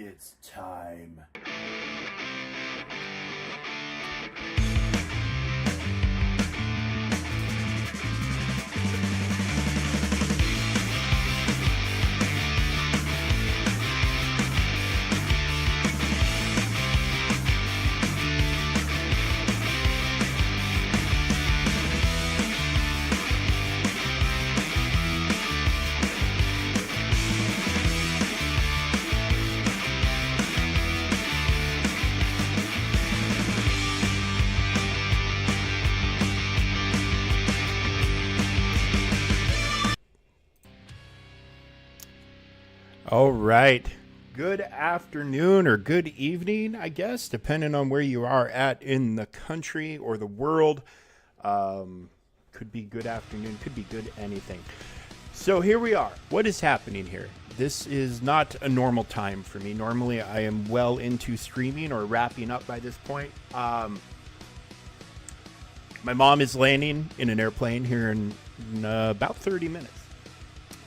It's time. All right. Good afternoon or good evening, I guess, depending on where you are at in the country or the world. Could be good afternoon, could be good anything. So here we are. What is happening here? This is not a normal time for me. Normally, I am well into streaming or wrapping up by this point. My mom is landing in an airplane here in about 30 minutes.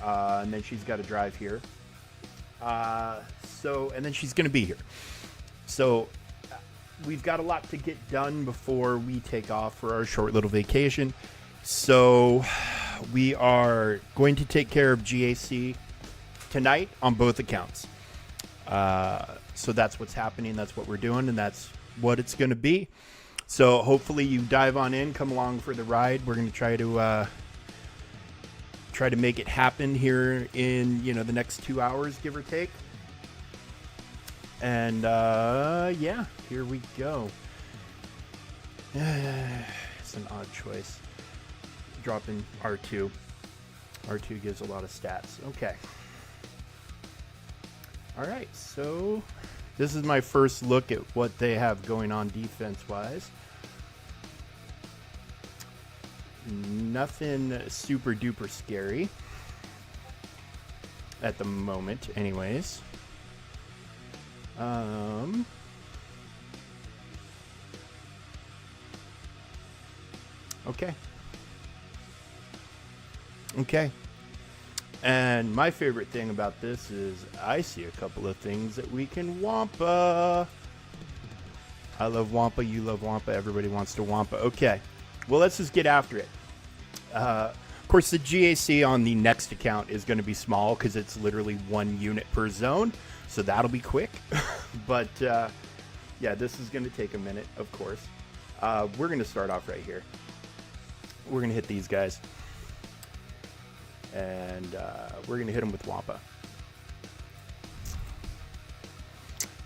And then she's got to drive here. And then she's going to be here. So we've got a lot to get done before we take off for our short little vacation. So we are going to take care of GAC tonight on both accounts. So that's what's happening. That's what we're doing. And that's what it's going to be. So hopefully you dive on in, come along for the ride. We're going to try to make it happen here in, the next 2 hours, give or take. And, yeah, here we go. It's an odd choice. Dropping R2. R2 gives a lot of stats. Okay. All right, so this is my first look at what they have going on defense-wise. Nothing super duper scary at the moment, anyways. Okay. And my favorite thing about this is I see a couple of things that we can wampa. I love wampa, you love wampa, everybody wants to wampa. Okay. Well, let's just get after it. Of course, the GAC on the next account is going to be small because it's literally 1 unit per zone. So that'll be quick. But, yeah, this is going to take a minute, of course. We're going to start off right here. We're going to hit these guys. And we're going to hit them with Wampa.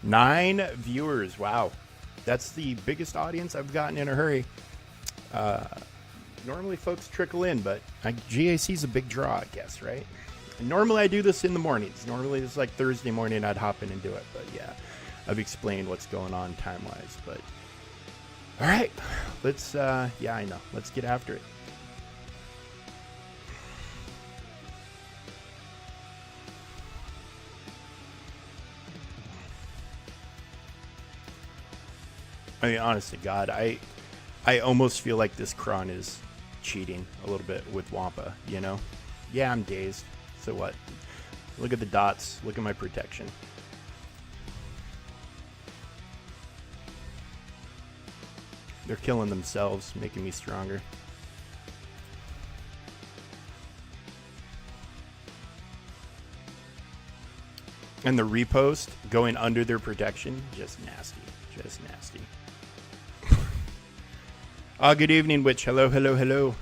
9 viewers. Wow. That's the biggest audience I've gotten in a hurry. Normally folks trickle in, but GAC is a big draw, I guess, right? And normally I do this in the mornings. Normally it's like Thursday morning I'd hop in and do it. But yeah, I've explained what's going on time-wise. But all right, let's, yeah, I know. Let's get after it. I mean, honest to God, I almost feel like this cron is cheating a little bit with Wampa, Yeah, I'm dazed. So what? Look at the dots. Look at my protection. They're killing themselves, making me stronger. And the repost going under their protection, just nasty. Just nasty. Good evening, Witch. Hello, hello, hello.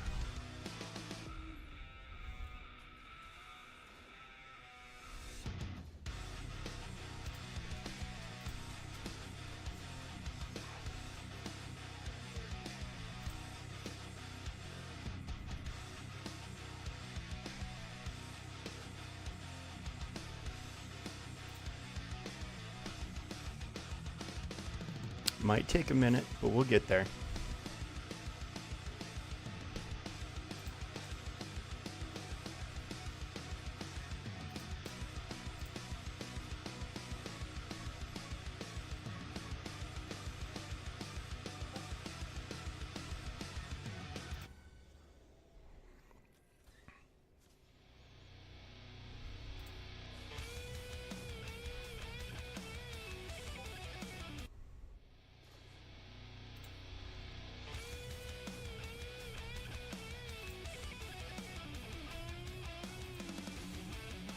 Might take a minute, but we'll get there.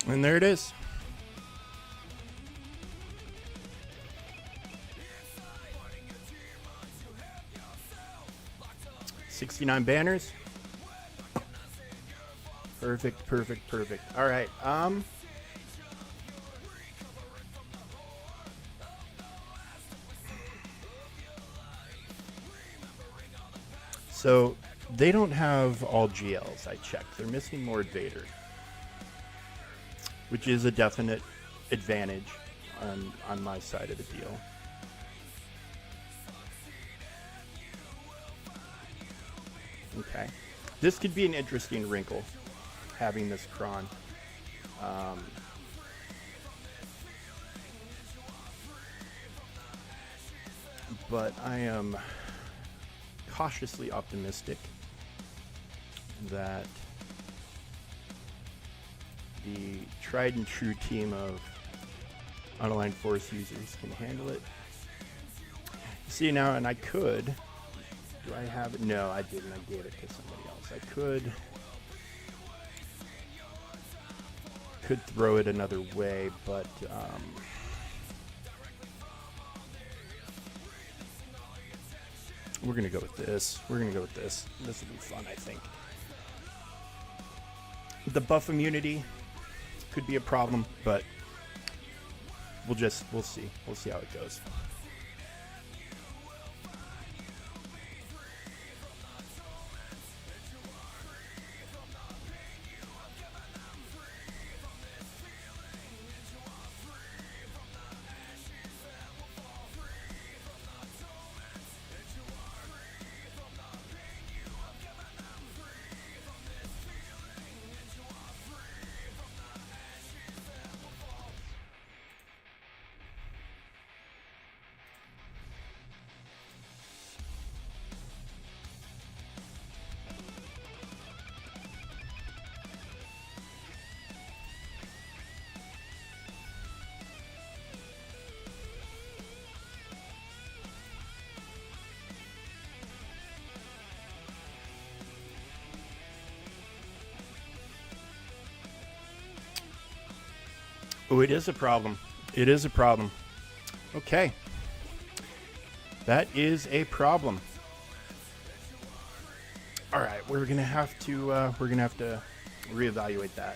And there it is. $69 banners. Perfect, perfect, perfect. All right. So they don't have all GLs. I checked. They're missing Lord Vader, which is a definite advantage on my side of the deal. Okay, this could be an interesting wrinkle, having this cron. But I am cautiously optimistic that the tried and true team of unaligned force users can handle it. See now, and I could. Do I have it? No, I didn't. I gave it to somebody else. I could throw it another way, but we're gonna go with this. We're gonna go with this. This will be fun, I think. The buff immunity could be a problem, but we'll see. We'll see how it goes. Oh, it is a problem. It is a problem. Okay. That is a problem. All right, we're gonna have to reevaluate that.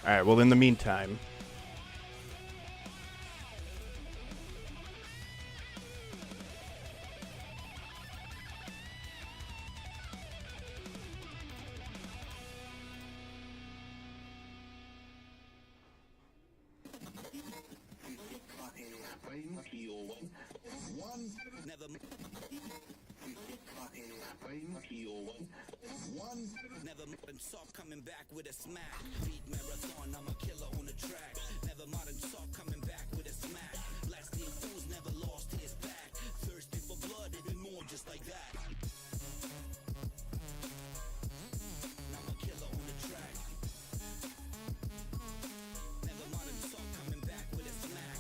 All right. Well, in the meantime. Never soft coming back with a smack. Beat marathon, I'm a killer on the track. Never modern soft coming back with a smack. Last team fools never lost his back. Thirsty for blood, even more just like that. I'm a killer on the track. Never modern soft coming back with a smack.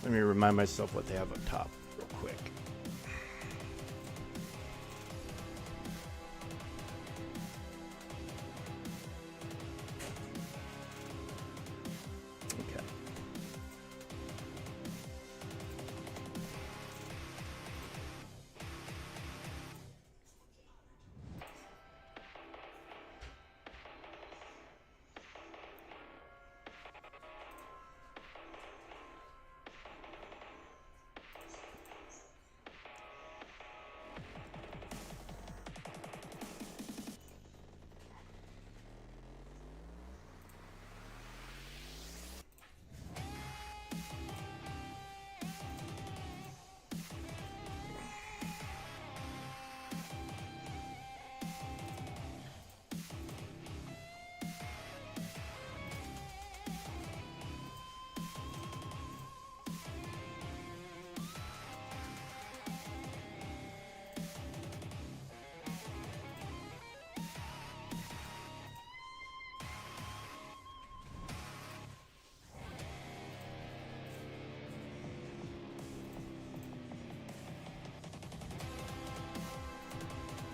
Let me remind myself what they have up top real quick. Okay.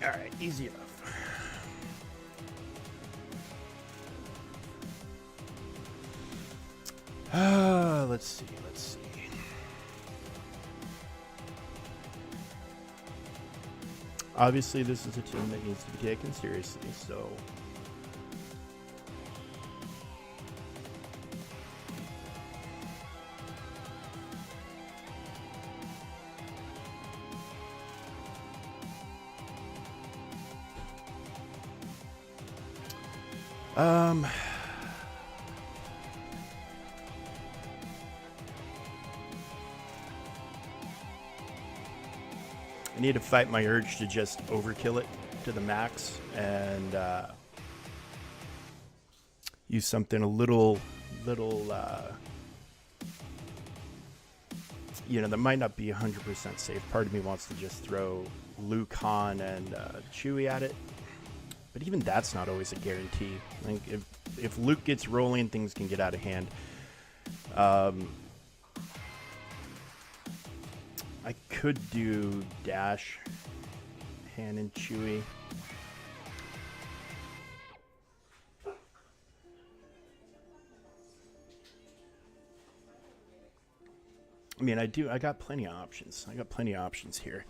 All right, easy enough. Let's see. Obviously, this is a team that needs to be taken seriously, so... I need to fight my urge to just overkill it to the max and use something a little, you know, that might not be 100% safe. Part of me wants to just throw Luke, Han, and Chewie at it. But even that's not always a guarantee. Like if Luke gets rolling, things can get out of hand. I could do Dash, Han, and Chewie. I mean, I got plenty of options. I got plenty of options here.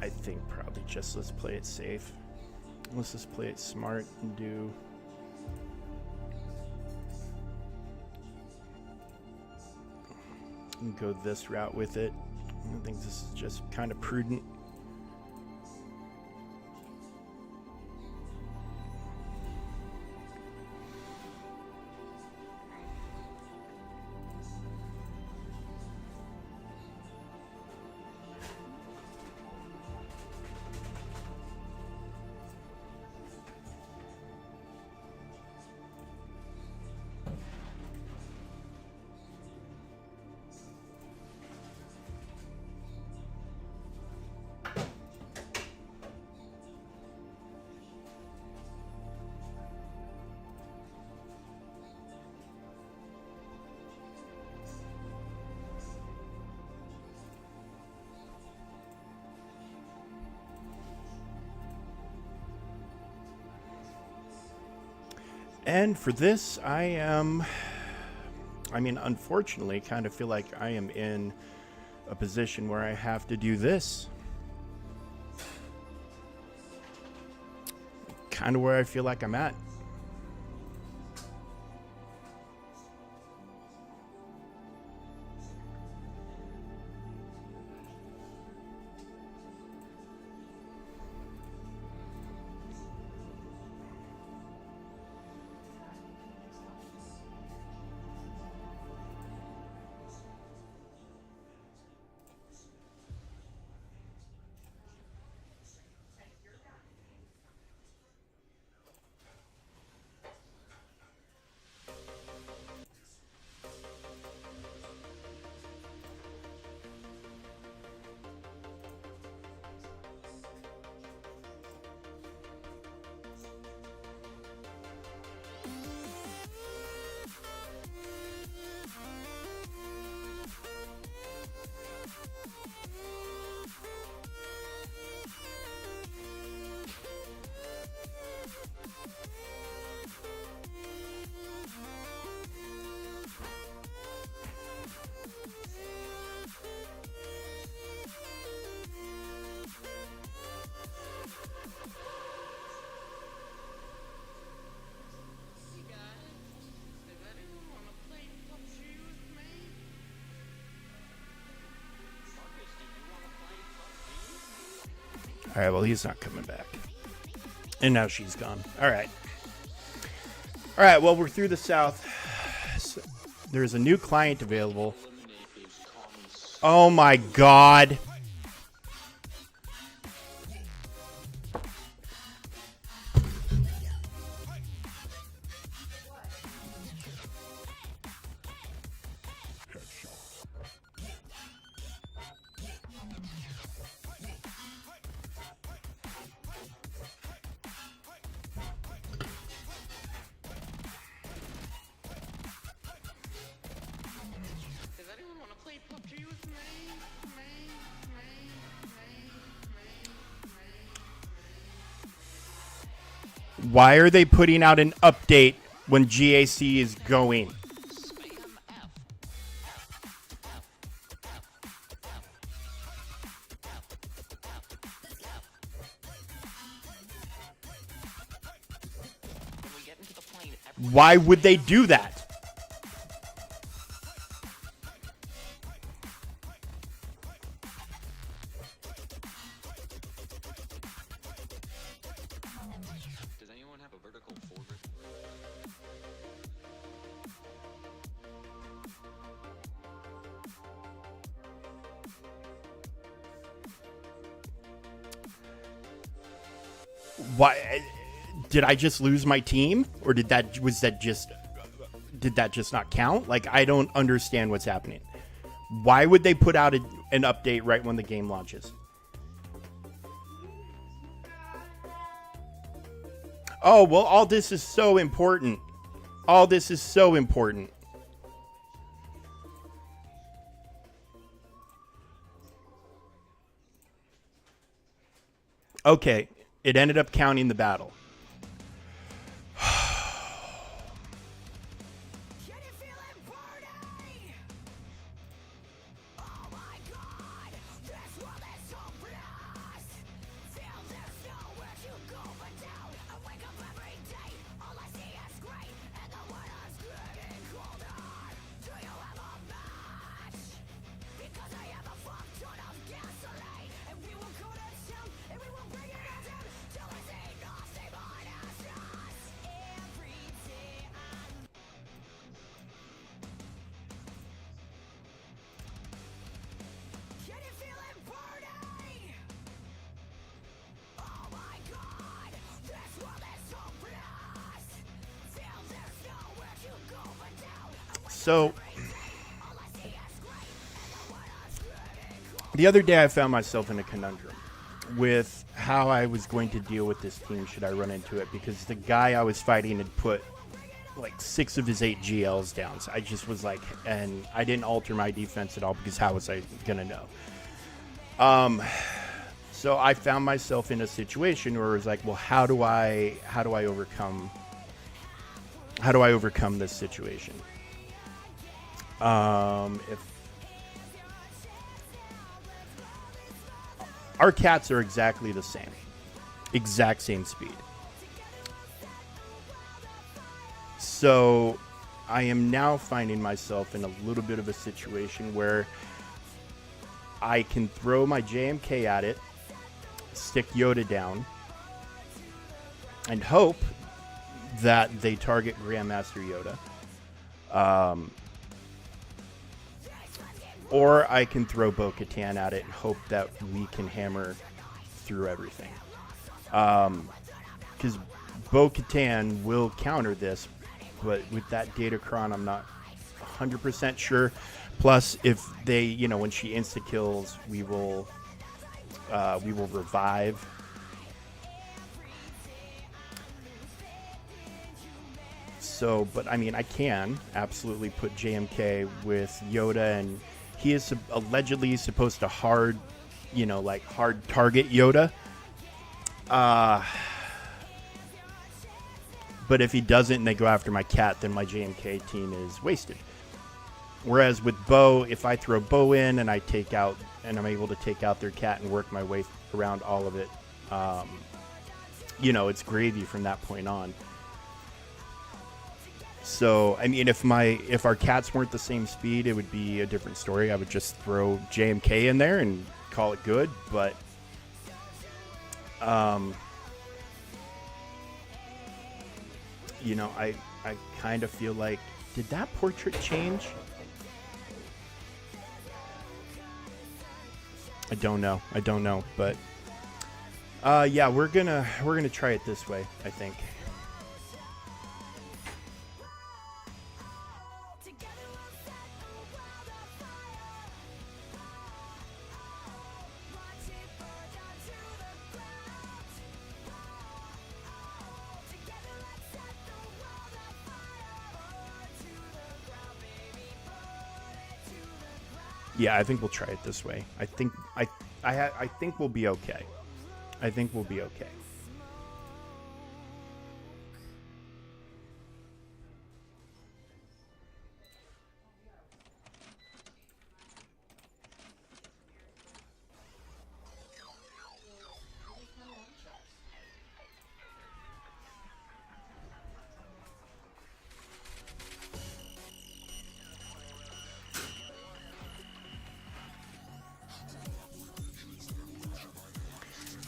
I think probably just let's play it safe. Let's just play it smart and do... and go this route with it. I think this is just kind of prudent. And for this, unfortunately, kind of feel like I am in a position where I have to do this. Kind of where I feel like I'm at. All right, well, he's not coming back. And now she's gone. All right. All right, well, we're through the South. So there's a new client available. Oh, my God. Why are they putting out an update when GAC is going? Why would they do that? Does anyone have a vertical forward? Why did I just lose my team, or did that just not count? Like, I don't understand what's happening. Why would they put out an update right when the game launches? Oh, well, all this is so important. All this is so important. Okay, it ended up counting the battle. So, the other day I found myself in a conundrum with how I was going to deal with this team should I run into it, because the guy I was fighting had put like 6 of his 8 GLs down. So I just was like, and I didn't alter my defense at all, because how was I going to know? So I found myself in a situation where it was like, well, how do I overcome this situation? If our cats are exactly the same, exact same speed. So I am now finding myself in a little bit of a situation where I can throw my JMK at it, stick Yoda down, and hope that they target Grandmaster Yoda. Or I can throw Bo-Katan at it and hope that we can hammer through everything. Because Bo-Katan will counter this, but with that Datacron, I'm not 100% sure. Plus, if they, when she insta-kills, we will revive. So, but I mean, I can absolutely put JMK with Yoda, and he is allegedly supposed to hard target Yoda. But if he doesn't and they go after my cat, then my JMK team is wasted. Whereas with Bo, if I throw Bo in and I'm able to take out their cat and work my way around all of it, it's gravy from that point on. So, I mean, if our cats weren't the same speed, it would be a different story. I would just throw JMK in there and call it good. But You know, I kind of feel like, did that portrait change? I don't know, but yeah, we're gonna try it this way, I think. Yeah, I think we'll try it this way. I think we'll be okay. I think we'll be okay.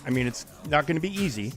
I mean, it's not going to be easy.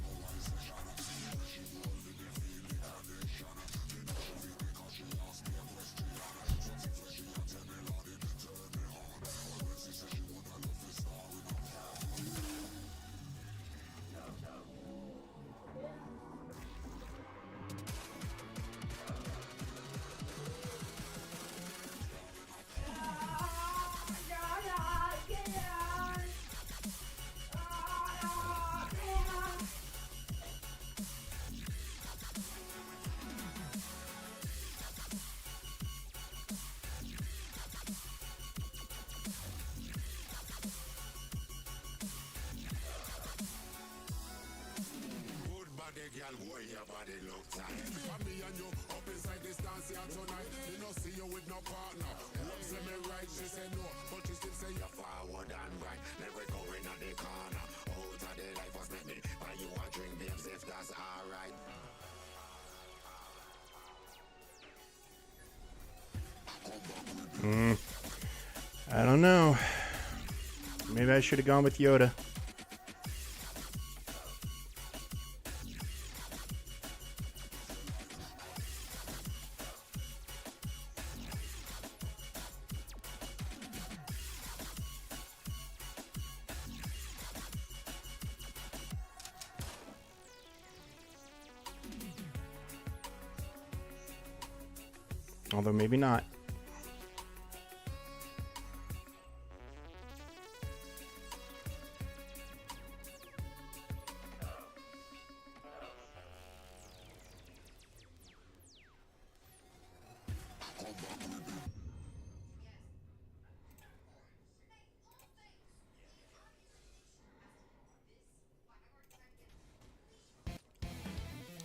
I don't know. Maybe I should have gone with Yoda. Although maybe not.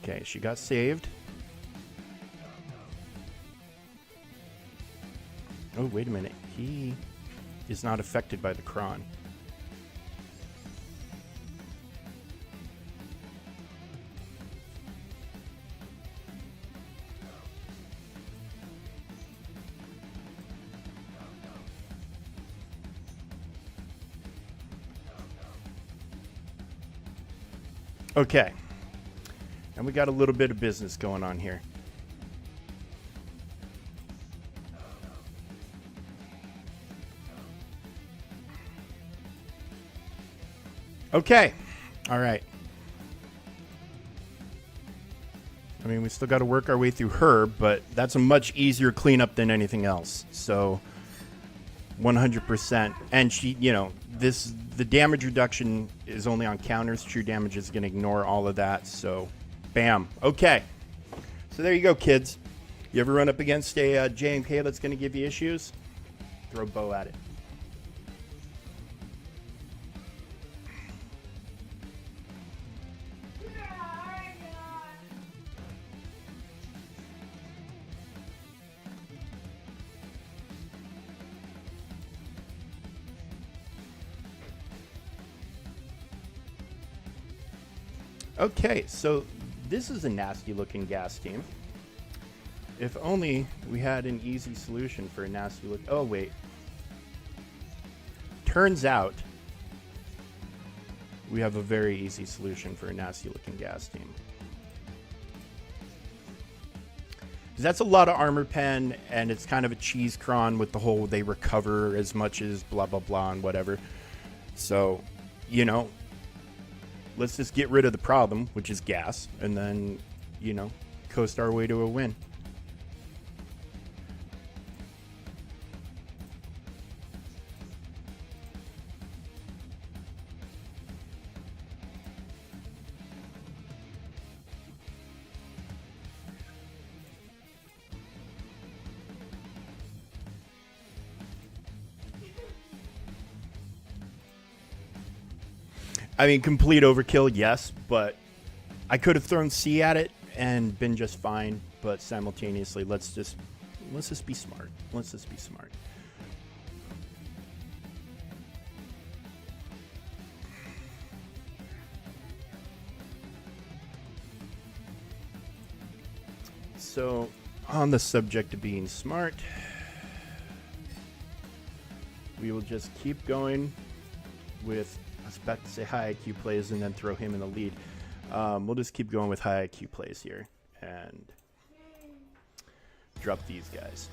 Okay, she got saved. Oh, wait a minute. He is not affected by the cron. Okay. And we got a little bit of business going on here. Okay. All right. I mean, we still got to work our way through her, but that's a much easier cleanup than anything else. So 100%. And she, you know, the damage reduction is only on counters. True damage is going to ignore all of that. So bam. Okay. So there you go, kids. You ever run up against a J&K that's going to give you issues? Throw bow at it. Okay, so this is a nasty looking gas team. If only we had an easy solution for a nasty look. Oh, wait. Turns out we have a very easy solution for a nasty looking gas team. That's a lot of armor pen, and it's kind of a cheese cron with the whole they recover as much as blah blah blah and whatever. So, you know, let's just get rid of the problem, which is gas, and then, you know, coast our way to a win. I mean, complete overkill, yes, but I could have thrown C at it and been just fine. But simultaneously, let's just be smart. Let's just be smart. So, on the subject of being smart, we will just keep going with. I was about to say high IQ plays and then throw him in the lead. We'll just keep going with high IQ plays here and drop these guys.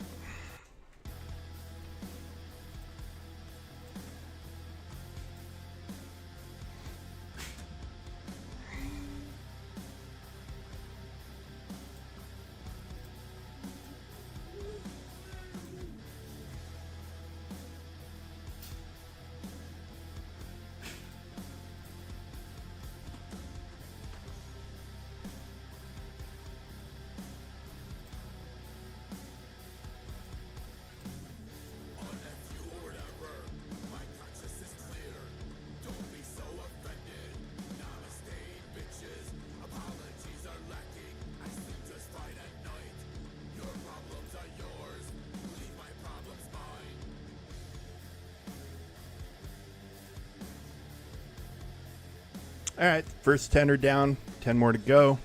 All right, first 10 are down, 10 more to go.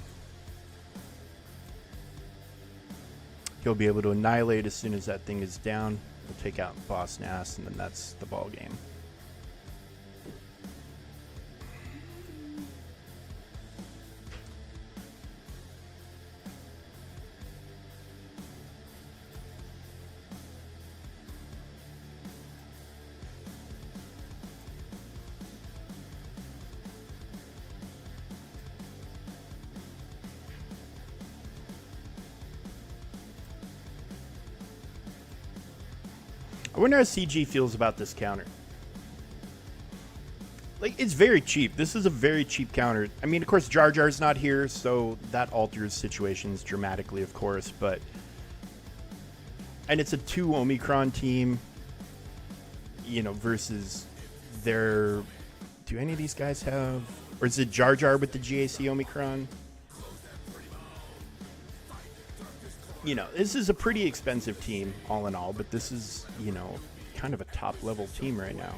He'll be able to annihilate as soon as that thing is down. We'll take out Boss Nass, and then that's the ball game. I wonder how CG feels about this counter. Like, it's very cheap. This is a very cheap counter. I mean, of course, Jar Jar's not here, so that alters situations dramatically, of course, but... And it's a 2 Omicron team, you know, versus their... Do any of these guys have... Or is it Jar Jar with the GAC Omicron? You know, this is a pretty expensive team, all in all, but this is, you know, kind of a top-level team right now.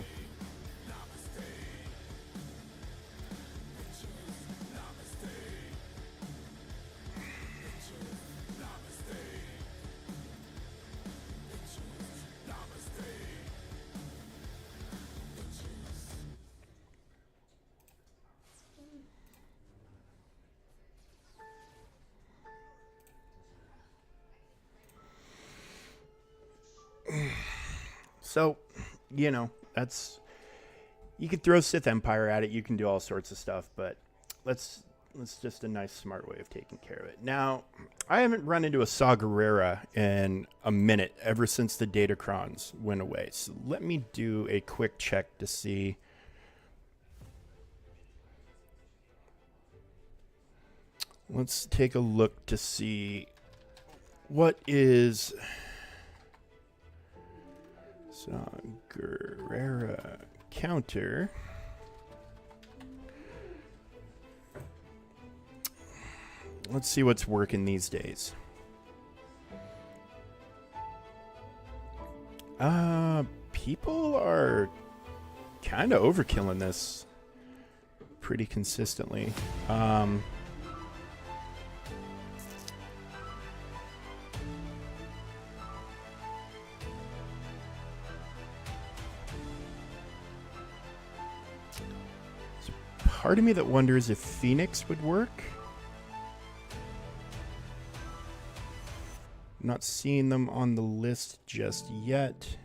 So, you know, that's... You could throw Sith Empire at it. You can do all sorts of stuff, but let's just a nice, smart way of taking care of it. Now, I haven't run into a Saw Gerrera in a minute ever since the Datacrons went away. So let me do a quick check to see... Let's take a look to see what is... Saw Gerrera counter. Let's see what's working these days. People are kind of overkilling this pretty consistently. part of me that wonders if Phoenix would work. Not seeing them on the list just yet.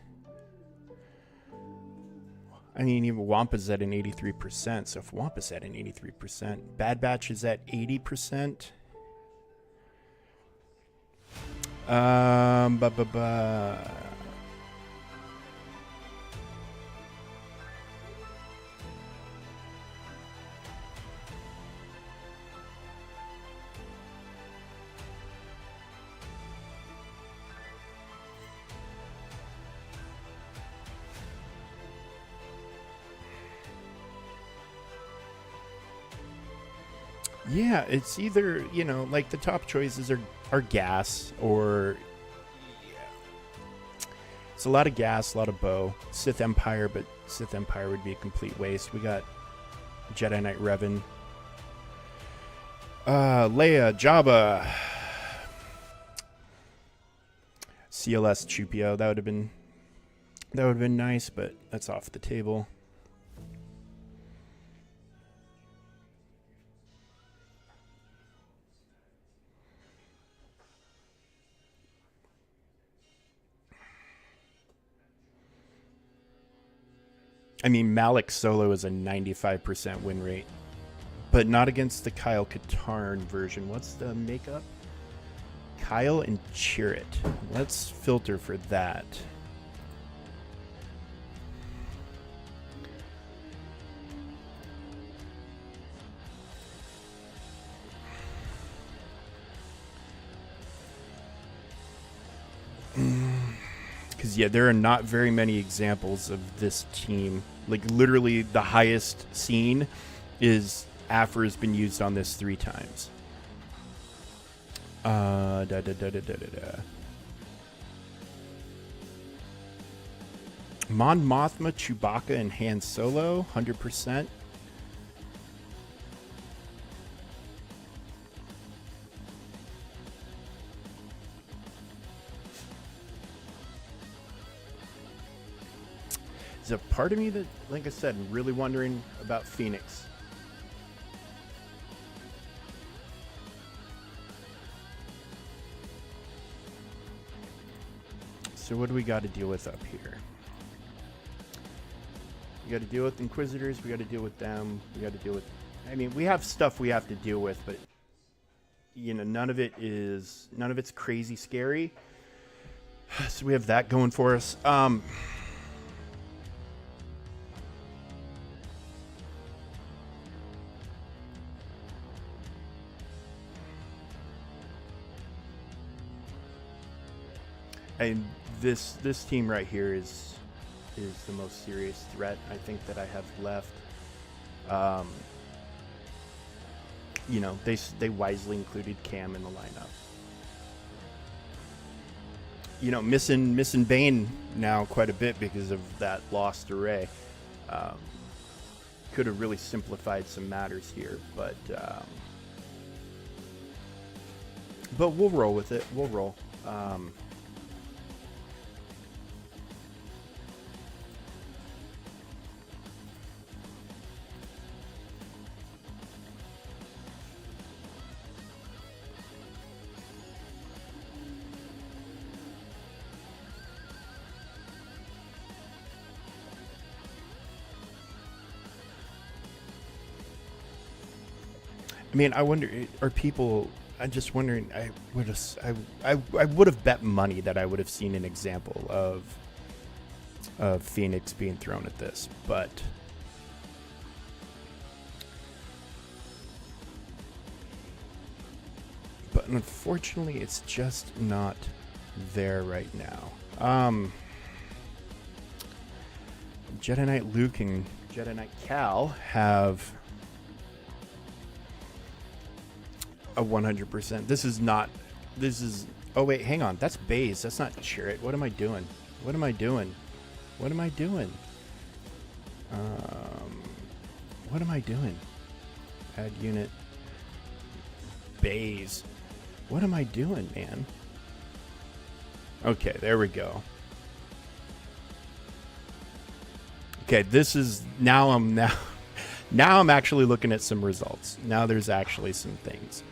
I mean, even Wampa's at an 83%. So if Wampa's at an 83%, Bad Batch is at 80%. Yeah, it's either, you know, like the top choices are gas or it's a lot of gas, a lot of bow. Sith Empire, but Sith Empire would be a complete waste. We got Jedi Knight Revan. Leia, Jabba. CLS Chupio. That would have been nice, but that's off the table. I mean, Malik Solo is a 95% win rate, but not against the Kyle Katarn version. What's the makeup? Kyle and Chirrut. Let's filter for that. Because, yeah, there are not very many examples of this team. Like, literally, the highest seen is Affer has been used on this 3 times. Mon Mothma, Chewbacca, and Han Solo, 100%. There's a part of me that, like I said, I'm really wondering about Phoenix. So what do we got to deal with up here? We got to deal with Inquisitors. We got to deal with them. We got to deal with... I mean, we have stuff we have to deal with, but, you know, none of it's crazy scary. So we have that going for us. And this team right here is the most serious threat I think that I have left. You know, they wisely included Cam in the lineup. You know, missing Bane now quite a bit because of that lost array. Could have really simplified some matters here, but we'll roll with it. We'll roll. I mean, I wonder, are people? I'm just wondering. I would have bet money that I would have seen an example of Phoenix being thrown at this, but unfortunately, it's just not there right now. Jedi Knight Luke and Jedi Knight Cal have a 100%. This is. Oh wait, hang on. That's Baze. That's not Chirrut. What am I doing? What am I doing? What am I doing? What am I doing? Add unit. Baze. What am I doing, man? Okay, there we go. Okay, this is now. Now I'm actually looking at some results. Now there's actually some things.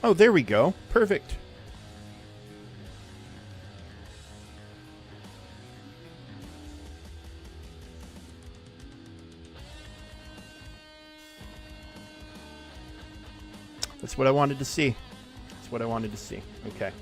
Oh, there we go. Perfect. That's what I wanted to see. That's what I wanted to see. Okay.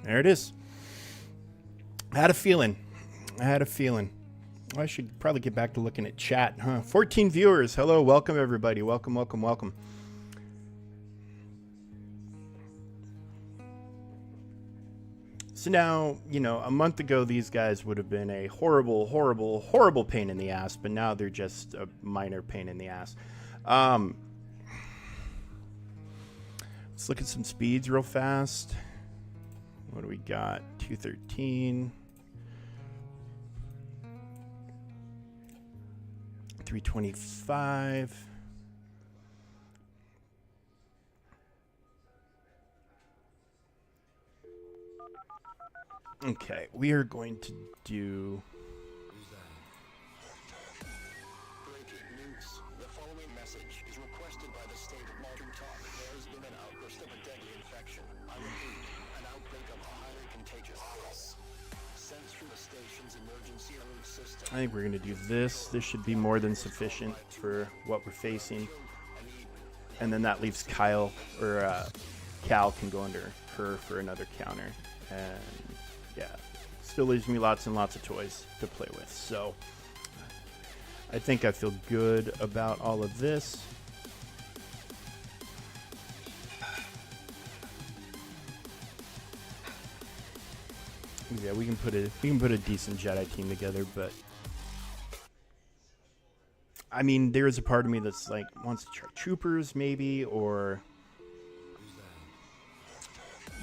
There it is. I had a feeling. I should probably get back to looking at chat, huh? 14 viewers. Hello, welcome everybody. Welcome. So now, a month ago, these guys would have been a horrible, horrible, horrible pain in the ass, but now they're just a minor pain in the ass. Let's look at some speeds real fast. What do we got? 213. 325. Okay, we are going to do... Breaking news. The following message is requested by the state of Morgan. There has been an outburst of a deadly infection. I repeat, an outbreak of a highly contagious virus. Sent through the station's emergency alert system. I think we're going to do this. This should be more than sufficient for what we're facing. And then that leaves Cal can go under her for another counter. And yeah, still leaves me lots and lots of toys to play with. So I think I feel good about all of this. Yeah, we can put a decent Jedi team together, but I mean, there is a part of me that's like wants to try troopers maybe, or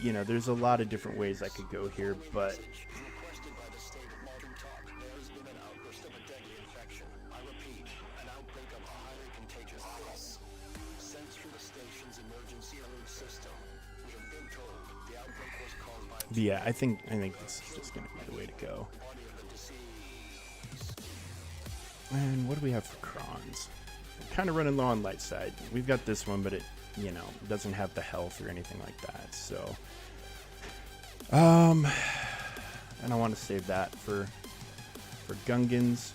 there's a lot of different ways I could go here, but Requested by the state of Morgan. There has been an outburst of a deadly infection. I repeat, an outbreak of a highly contagious virus. Sent through the station's emergency alert system. We have Yeah, I think this is just gonna be the way to go. And what do we have for Krons? We're kind of running low on light side. We've got this one, but it, you know, doesn't have the health or anything like that. So, and I want to save that for Gungans.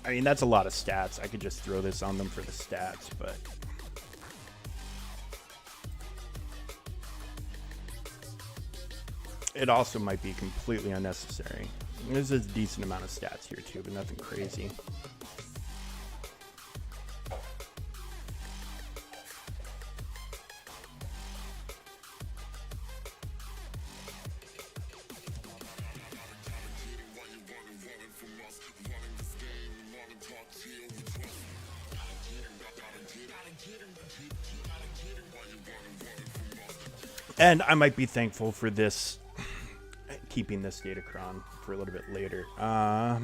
I mean, that's a lot of stats. I could just throw this on them for the stats, but it also might be completely unnecessary. There's a decent amount of stats here too, but nothing crazy. And I might be thankful for this, keeping this Datacron for a little bit later. Yeah,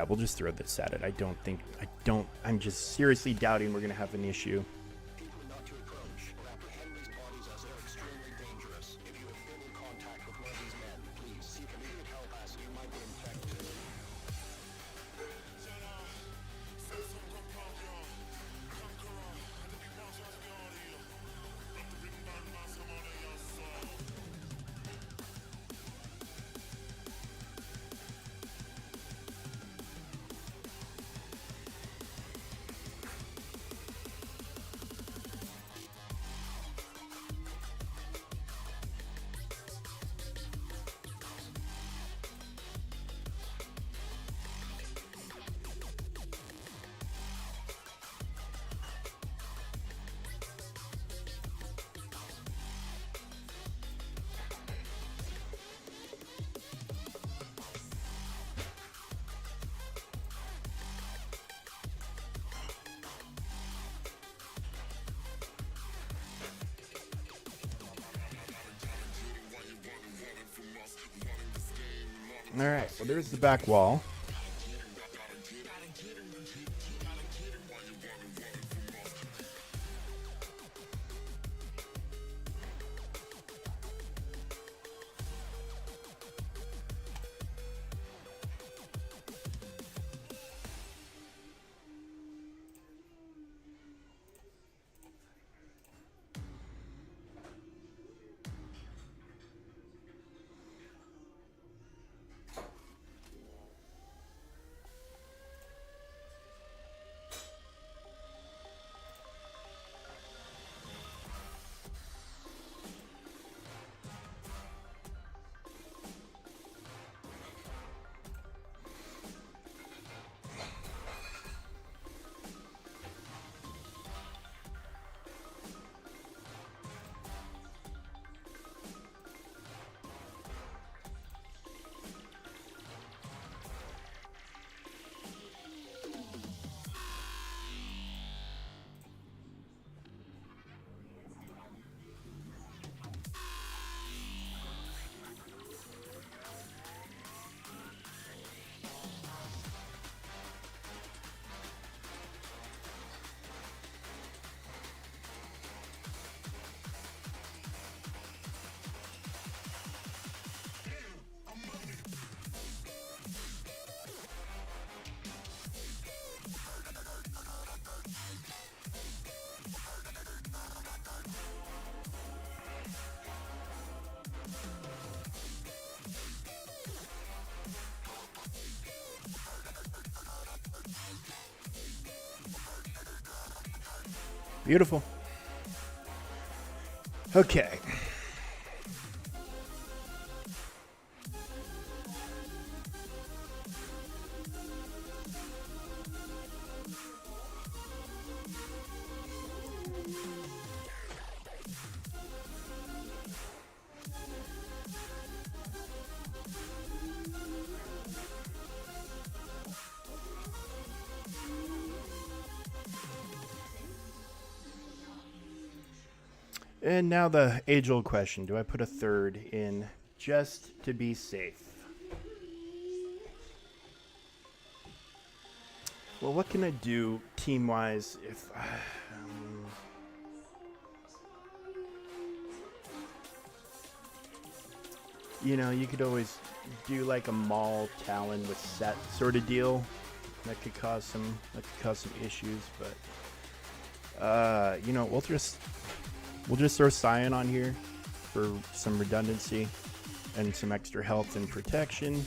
we'll just throw this at it. I'm just seriously doubting we're going to have an issue. Not to approach or apprehend these bodies as they're extremely dangerous. If you have been in contact with one of these men, please seek immediate help as you might be infected. All right, well, there's the back wall. Beautiful. Okay. And now the age-old question: do I put a third in just to be safe? Well, what can I do team-wise if you know, you could always do like a Maul Talon with set sort of deal. That could cause some issues, but you know, we'll just throw Scion on here for some redundancy and some extra health and protection.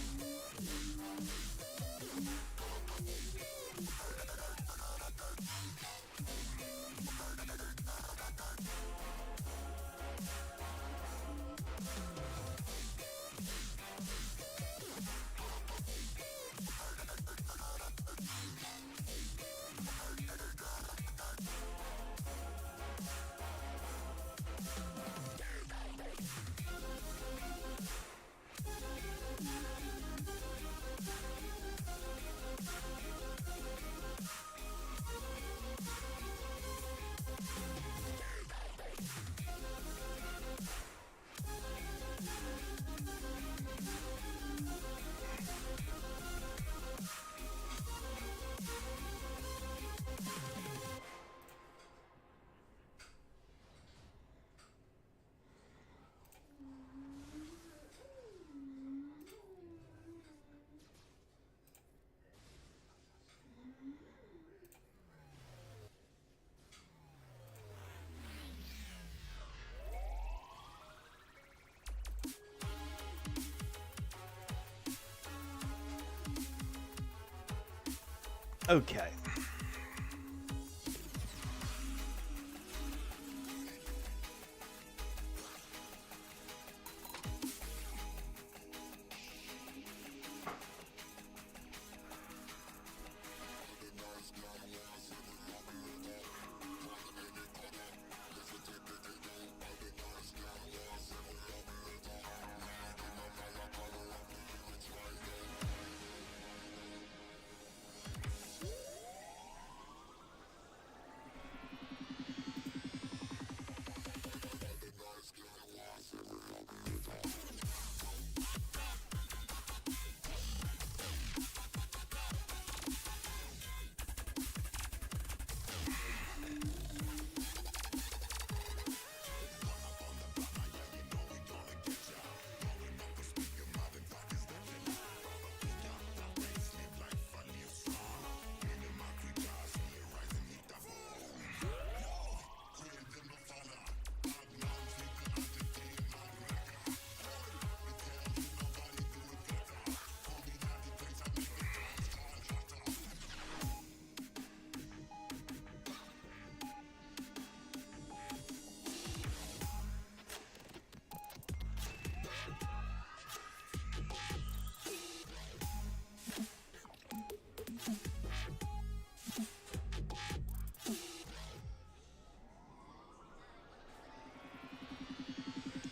Okay.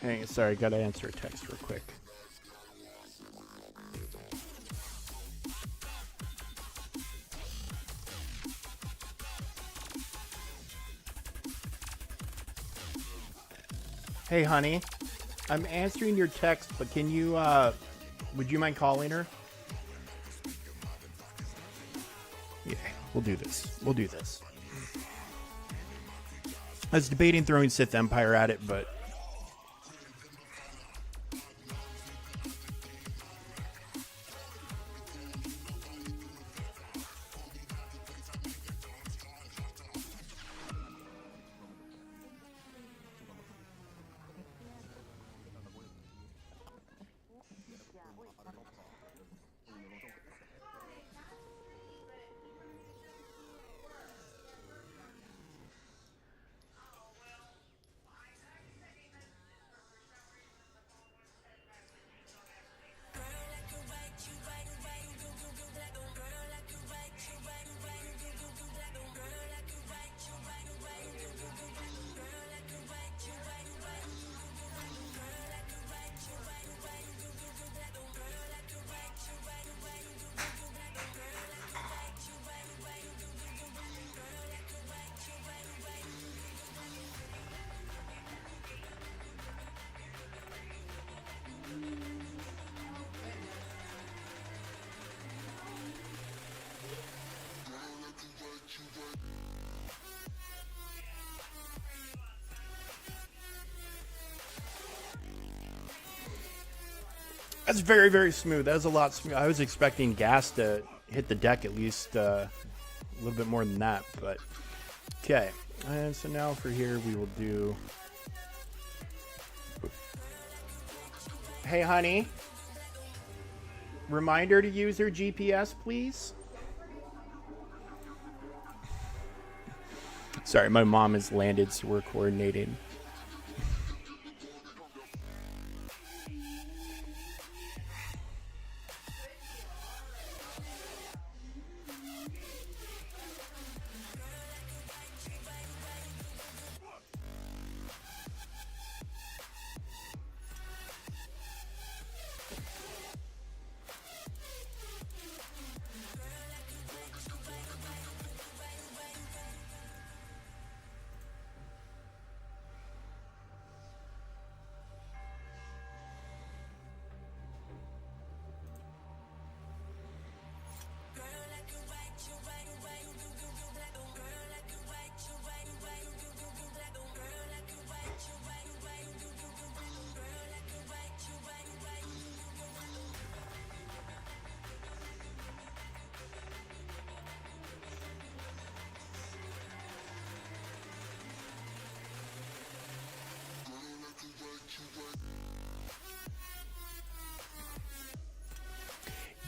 Hey, sorry, gotta answer a text real quick. Hey, honey, I'm answering your text, but can you, would you mind calling her? Yeah, we'll do this. We'll do this. I was debating throwing Sith Empire at it, but That's very, very smooth. That was a lot smooth. I was expecting gas to hit the deck at least a little bit more than that, but okay. And so now for here we will do. Hey, honey. Reminder to use her GPS, please. Sorry, my mom has landed, so we're coordinating.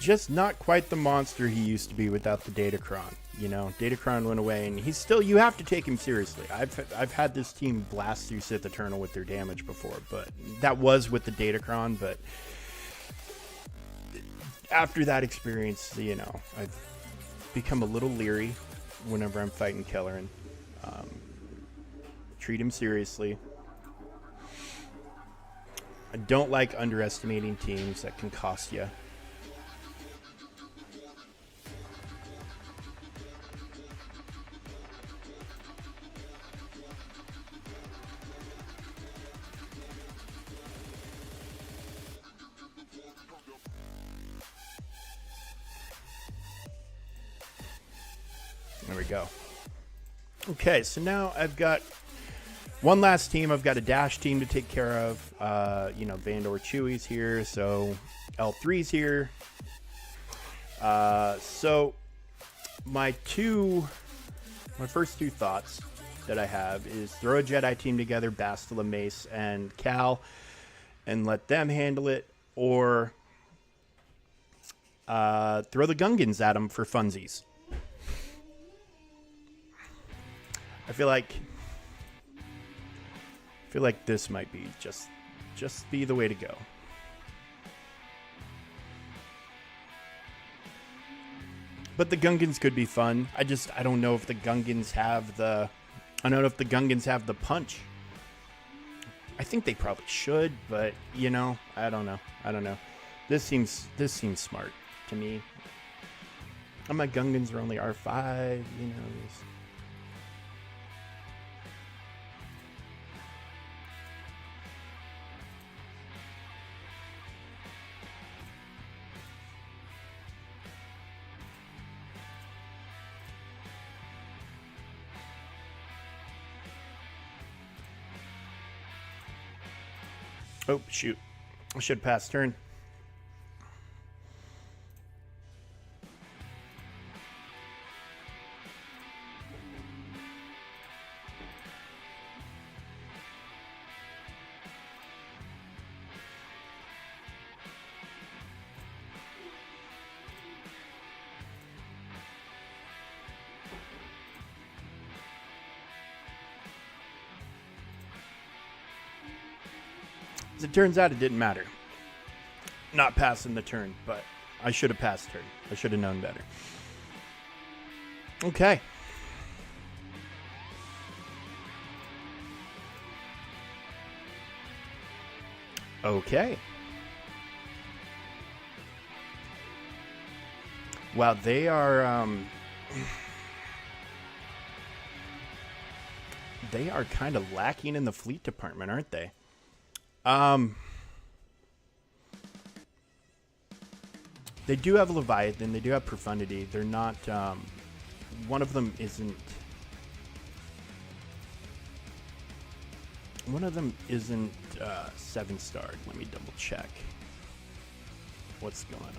Just not quite the monster he used to be without the Datacron. You know, Datacron went away, and he's still. You have to take him seriously. I've had this team blast through Sith Eternal with their damage before, but that was with the Datacron. But after that experience, you know, I've become a little leery whenever I'm fighting Kelleran. Treat him seriously. I don't like underestimating teams that can cost you. There we go. Okay, so now I've got one last team. I've got a dash team to take care of. You know, Vandor Chewie's here, so L3's here. So my first two thoughts that I have is throw a Jedi team together, Bastila, Mace, and Cal, and let them handle it, or throw the Gungans at them for funsies. I feel like this might be just be the way to go. But the Gungans could be fun. I don't know if the Gungans have the punch. I think they probably should, but you know, I don't know. This seems smart to me. And my Gungans are only R5, you know. Oh, shoot. I should pass turn. As it turns out, it didn't matter. Not passing the turn, but I should have passed turn. I should have known better. Okay. Okay. Wow, they are kind of lacking in the fleet department, aren't they? They do have Leviathan, they do have Profundity. They're not, one of them isn't 7-starred. Let me double check. what's going on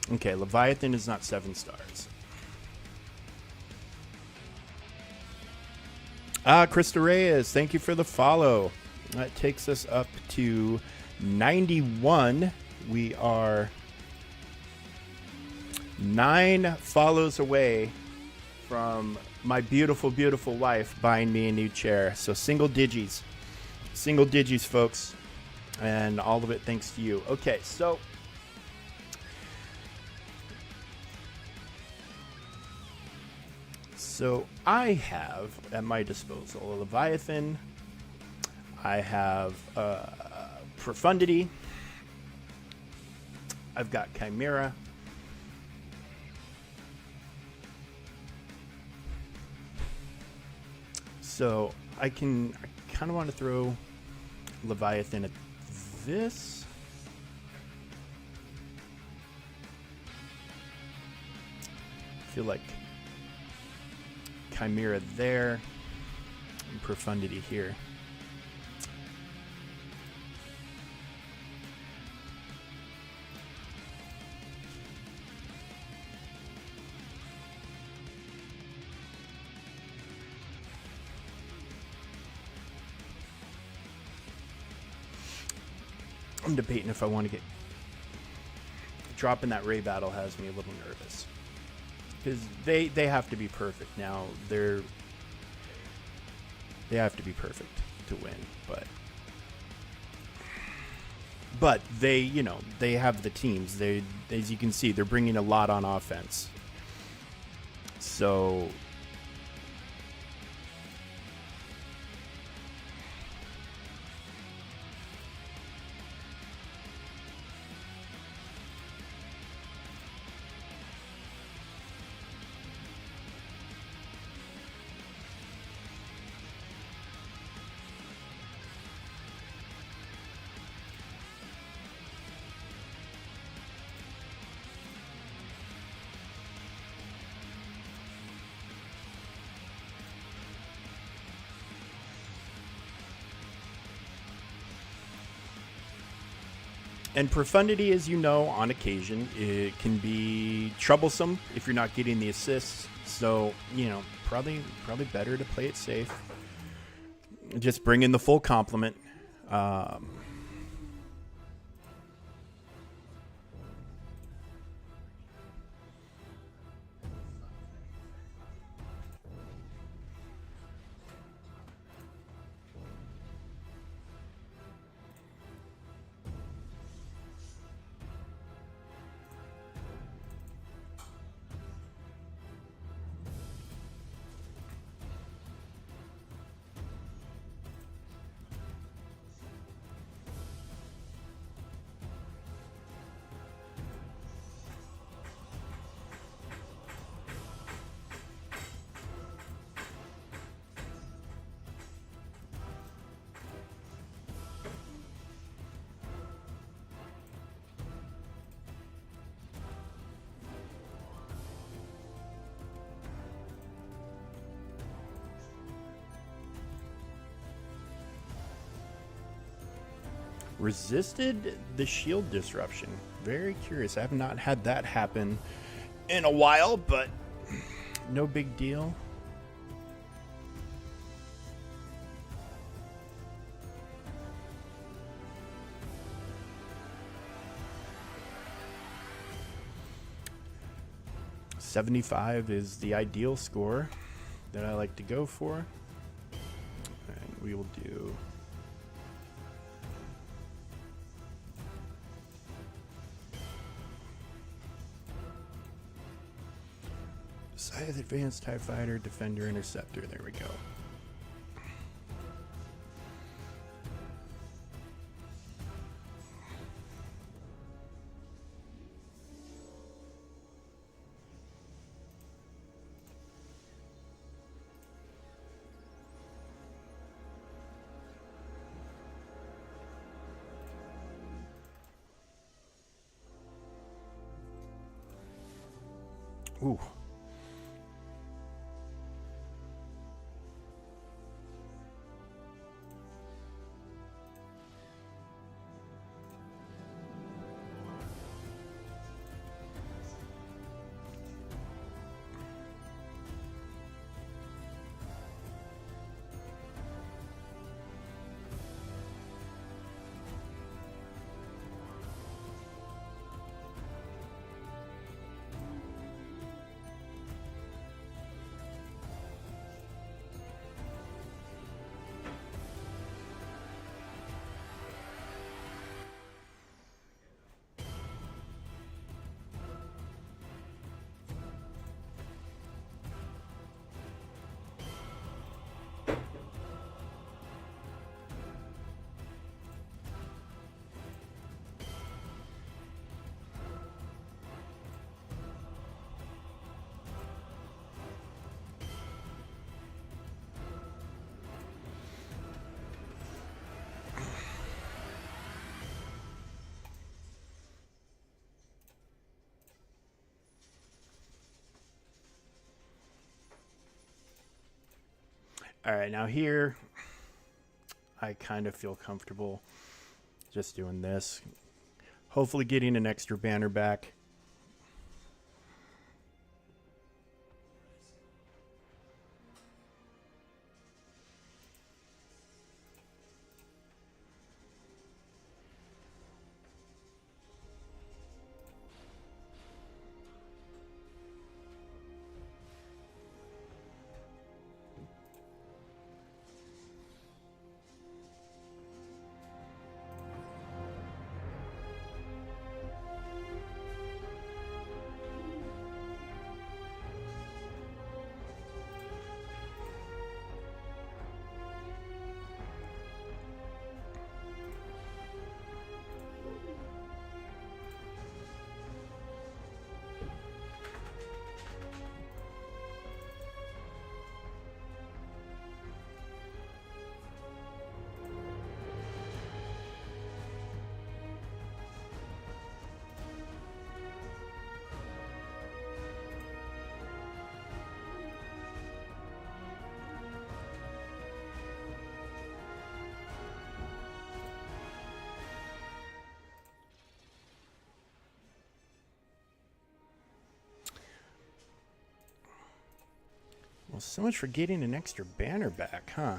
here. Okay, Leviathan is not 7 stars. Krista Reyes, thank you for the follow. That takes us up to 91. We are 9 follows away from my beautiful, beautiful wife buying me a new chair. So single digits, folks. And all of it thanks to you. Okay, so I have at my disposal a Leviathan. I have Profundity. I've got Chimera. So I kind of want to throw Leviathan at this. I feel like Chimera there and Profundity here. I'm debating if I want to get... Dropping that Ray battle has me a little nervous. Because they have to be perfect now. They have to be perfect to win, but they they have the teams. They, as you can see, they're bringing a lot on offense. So and Profundity, as you know, on occasion, it can be troublesome if you're not getting the assists. So, probably better to play it safe. Just bring in the full complement. Resisted the shield disruption. Very curious. I have not had that happen in a while, but no big deal. .75 is the ideal score that I like to go for. And we will do... Scythe, Advanced, TIE Fighter, Defender, Interceptor. There we go. Ooh. All right, now here, I kind of feel comfortable just doing this. Hopefully getting an extra banner back. Well, so much for getting an extra banner back, huh?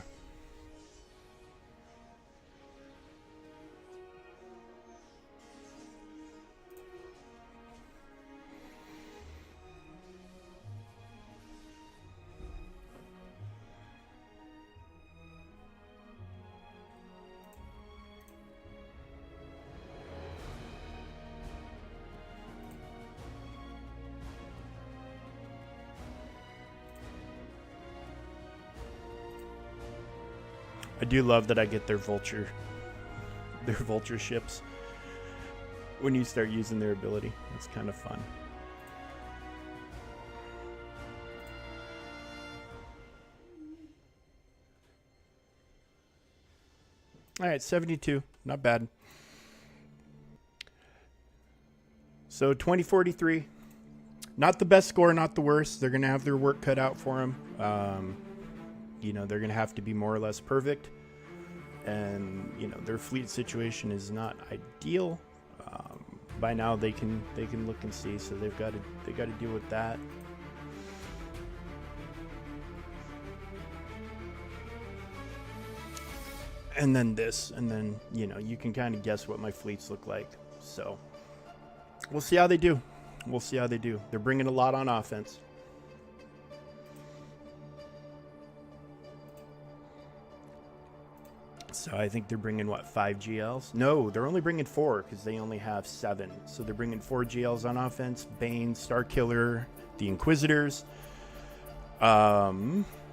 I do love that I get their vulture ships when you start using their ability. It's kind of fun. All right, 72, not bad. So 2043, not the best score, not the worst. They're gonna have their work cut out for them. You know, they're going to have to be more or less perfect. And, you know, their fleet situation is not ideal. By now they can look and see, so they got to deal with that. And then this, and then, you know, you can kind of guess what my fleets look like. So we'll see how they do. We'll see how they do. They're bringing a lot on offense. So I think they're bringing, what, 5 GLs? No, they're only bringing 4 because they only have 7. So they're bringing 4 GLs on offense. Bane, Starkiller, the Inquisitors. Yeah,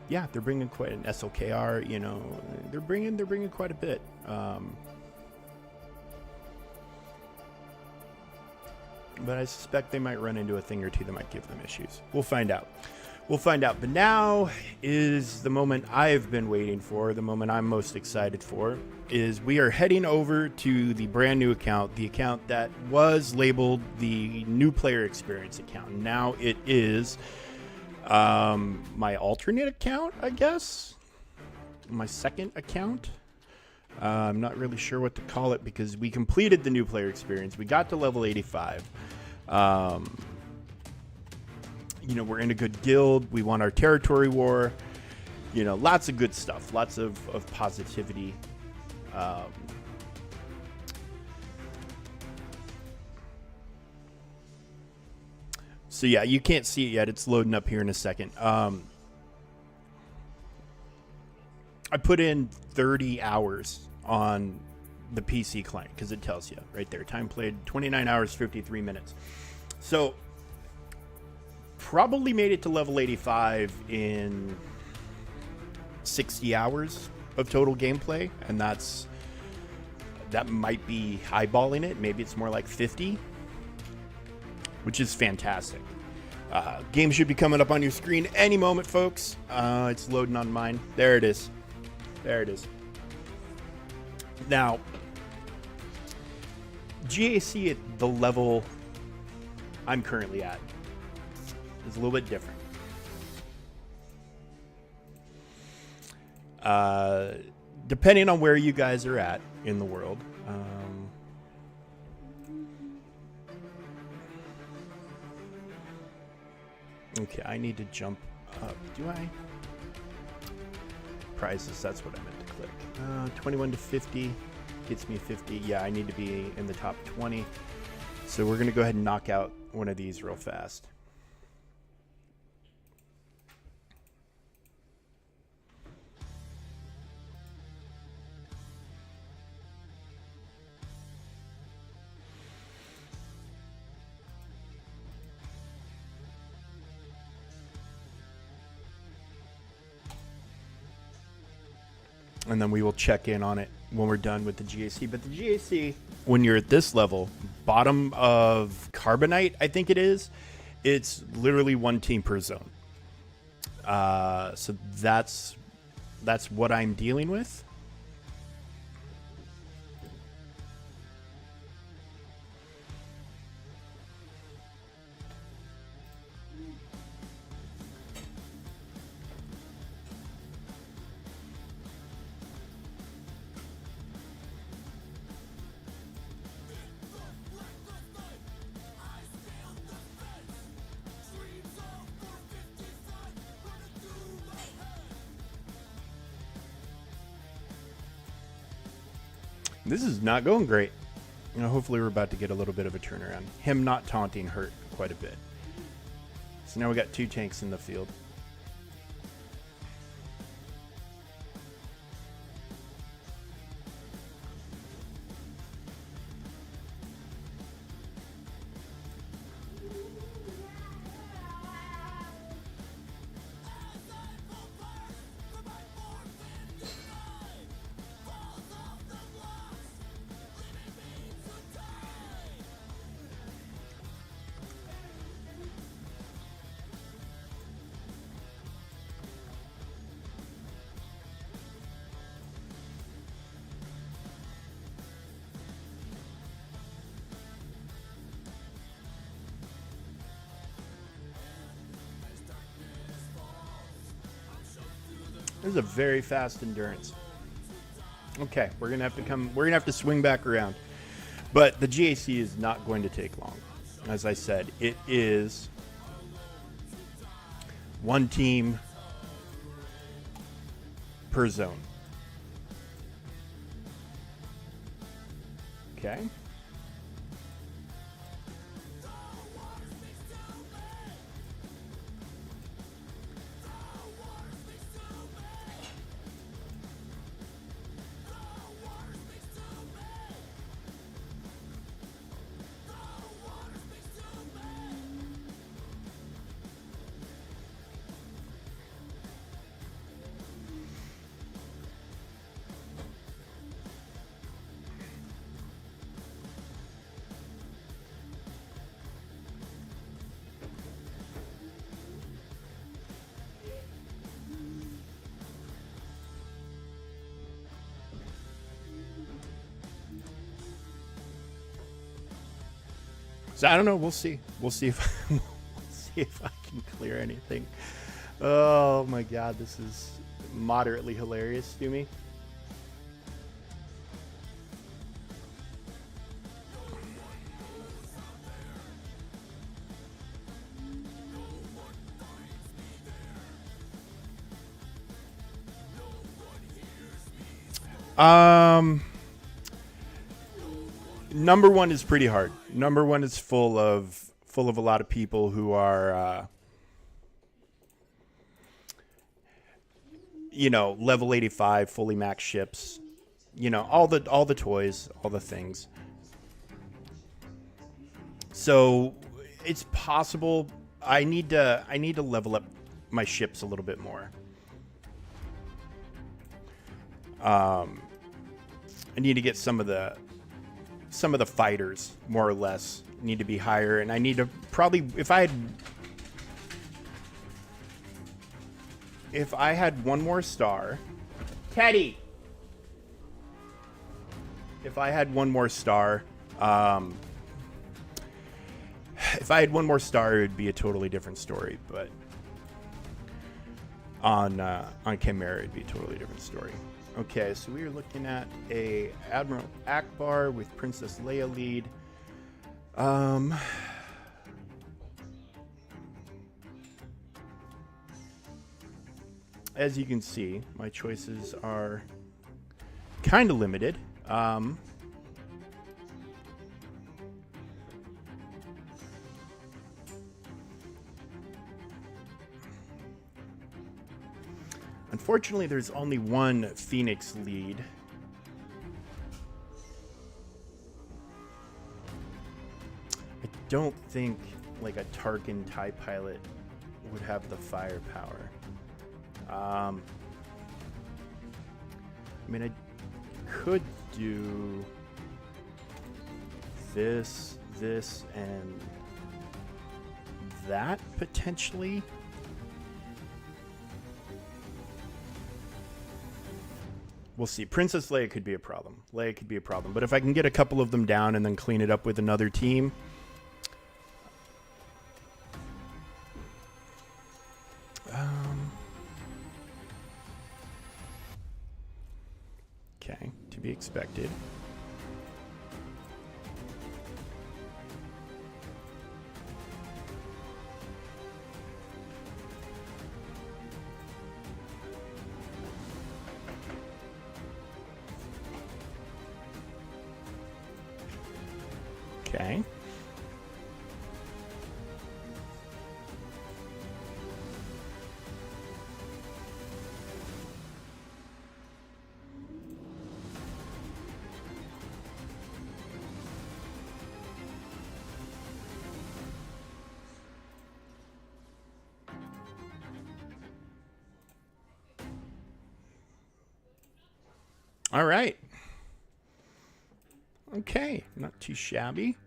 they're bringing quite an SLKR. You know, they're bringing quite a bit. But I suspect they might run into a thing or two that might give them issues. We'll find out. We'll find out. But now is the moment I've been waiting for, the moment I'm most excited for, is we are heading over to the brand new account, the account that was labeled the new player experience account. Now it is my alternate account, I guess. My second account. I'm not really sure what to call it because we completed the new player experience. We got to level 85. You know, we're in a good guild. We won our territory war. You know, lots of good stuff. Lots of positivity. So, yeah, you can't see it yet. It's loading up here in a second. I put in 30 hours on the PC client because it tells you right there. Time played 29 hours, 53 minutes. So, probably made it to level 85 in 60 hours of total gameplay, and that might be highballing it. Maybe it's more like 50, which is fantastic. Game should be coming up on your screen any moment, folks. It's loading on mine. There it is. There it is. Now, GAC at the level I'm currently at is a little bit different. Depending on where you guys are at in the world. Okay, I need to jump up. Do I? Prizes, that's what I meant to click. 21 to 50 gets me 50. Yeah, I need to be in the top 20. So we're going to go ahead and knock out one of these real fast. And then we will check in on it when we're done with the GAC. But the GAC, when you're at this level, bottom of Carbonite, I think it is, it's literally one team per zone. So that's what I'm dealing with. This is not going great. You know, hopefully we're about to get a little bit of a turnaround. Him not taunting hurt quite a bit. So now we got 2 tanks in the field. This is a very fast endurance. Okay, we're gonna have to swing back around. But the GAC is not going to take long. As I said, it is one team per zone. Okay. So I don't know. We'll see. We'll see if I can clear anything. Oh my God, this is moderately hilarious to me. Number one is pretty hard. Number one is full of a lot of people who are, level 85, fully maxed ships. All the toys, all the things. So it's possible. I need to level up my ships a little bit more. I need to get some of the fighters, more or less, need to be higher, and I need to probably, if I had one more star, Teddy. If I had one more star, it would be a totally different story. But On Chimera, it'd be a totally different story. Okay, so we are looking at a Admiral Akbar with Princess Leia lead. As you can see, my choices are kind of limited. Unfortunately, there's only one Phoenix lead. I don't think like a Tarkin TIE pilot would have the firepower. I mean, I could do this, and that potentially. We'll see. Princess Leia could be a problem. But if I can get a couple of them down and then clean it up with another team. Okay, to be expected. Okay. All right. Okay, not too shabby.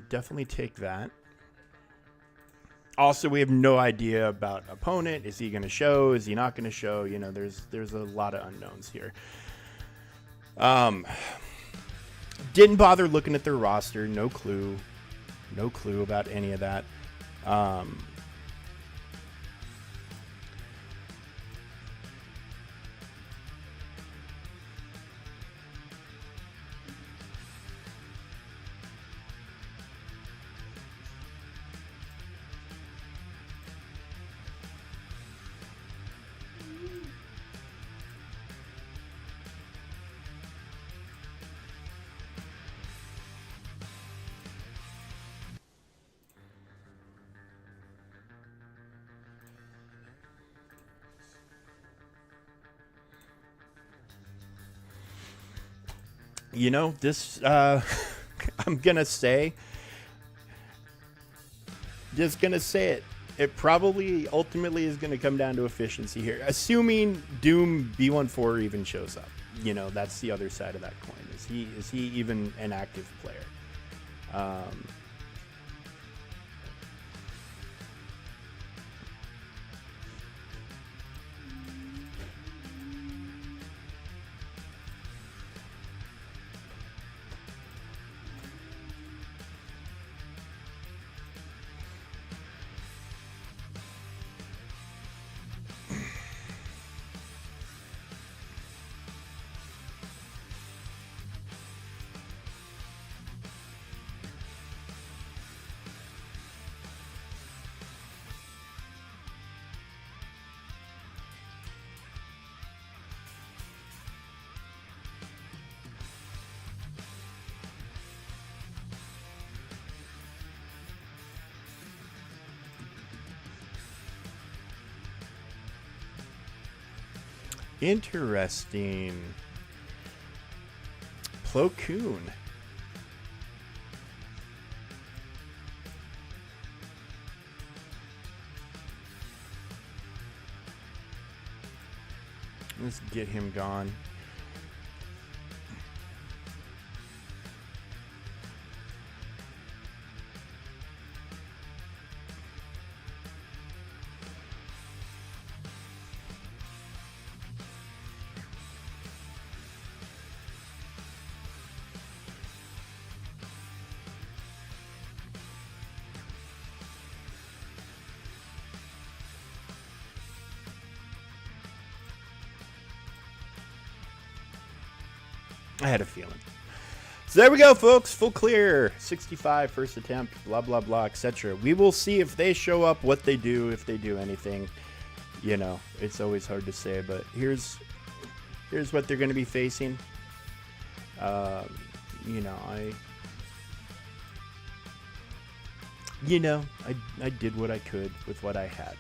Definitely take that. Also, we have no idea about opponent. Is he going to show? Is he not going to show? You know, there's a lot of unknowns here. Didn't bother looking at their roster. No clue about any of that. You know, this, I'm going to say, it probably ultimately is going to come down to efficiency here. Assuming Doom B14 even shows up. You know, that's the other side of that coin. Is he even an active player? Interesting. Plo Koon. Let's get him gone. I had a feeling. So there we go, folks. Full clear. 65 first attempt, blah, blah, blah, etc. We will see if they show up, what they do, if they do anything. You know, it's always hard to say, but here's what they're going to be facing. You know, I did what I could with what I had.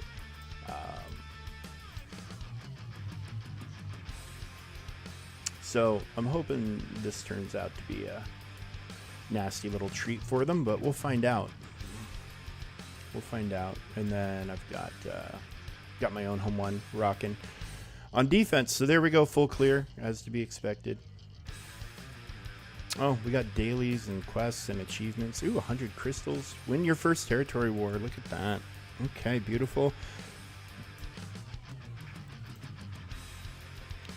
So I'm hoping this turns out to be a nasty little treat for them, but we'll find out. We'll find out. And then I've got my own home one rocking on defense. So there we go, full clear as to be expected. Oh, we got dailies and quests and achievements. Ooh, 100 crystals. Win your first territory war. Look at that. Okay, beautiful.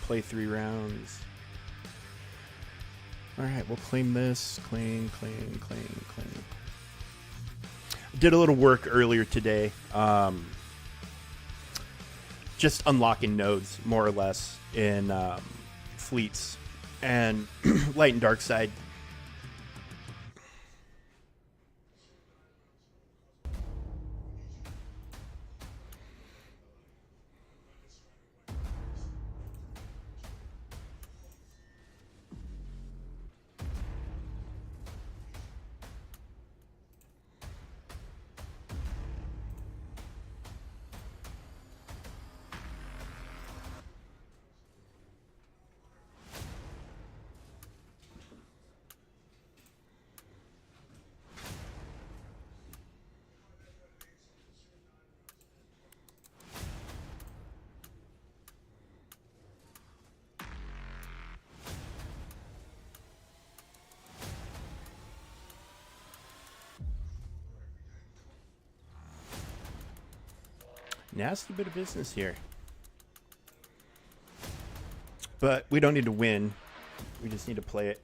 Play 3 rounds. All right, we'll claim this. Claim. Did a little work earlier today. Just unlocking nodes, more or less, in fleets. And light and dark side. Nasty bit of business here. But we don't need to win. We just need to play it.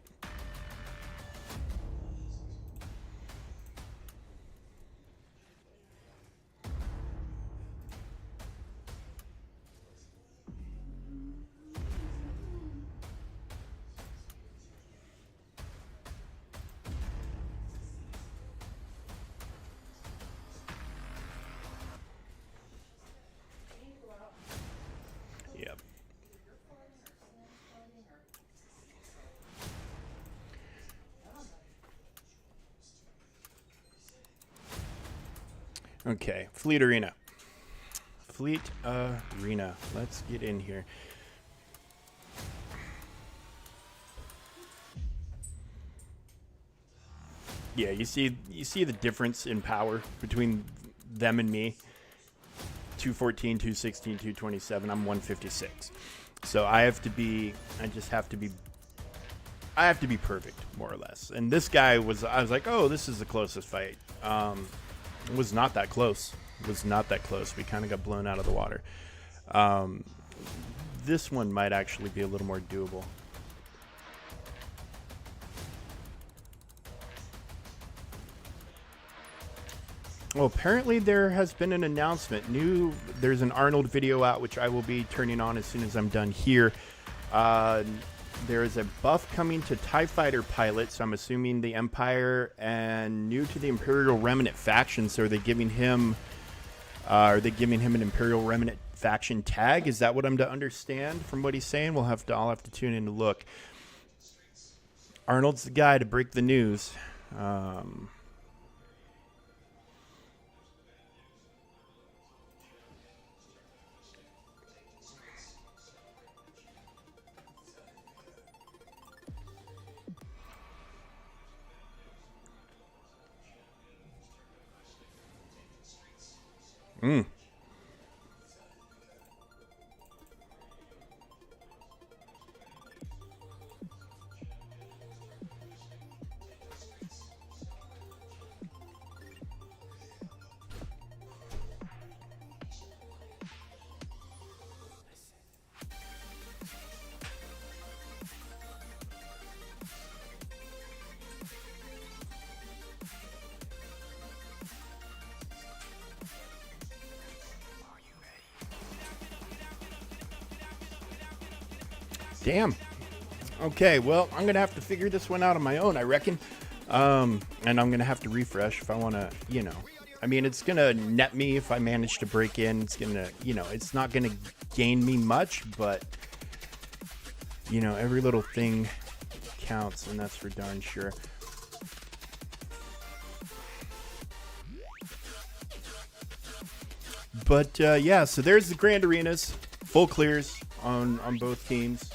Yep. Okay, Fleet Arena. Fleet Arena. Let's get in here. Yeah, you see the difference in power between them and me. 214, 216, 227. I'm 156. So I have to be perfect, more or less. And this guy I was like, oh, this is the closest fight. It was not that close. We kind of got blown out of the water. This one might actually be a little more doable. Well, apparently there has been an announcement. There's an Arnold video out, which I will be turning on as soon as I'm done here. There is a buff coming to TIE Fighter pilots. I'm assuming the Empire, and new to the Imperial Remnant faction. So are they giving him an Imperial Remnant faction tag? Is that what I'm to understand from what he's saying? I'll have to tune in to look. Arnold's the guy to break the news. Damn. Okay, well, I'm going to have to figure this one out on my own, I reckon. And I'm going to have to refresh if I want to, I mean, it's going to net me if I manage to break in. It's going to, it's not going to gain me much, but, every little thing counts, and that's for darn sure. But, yeah, so there's the Grand Arenas. Full clears on both teams.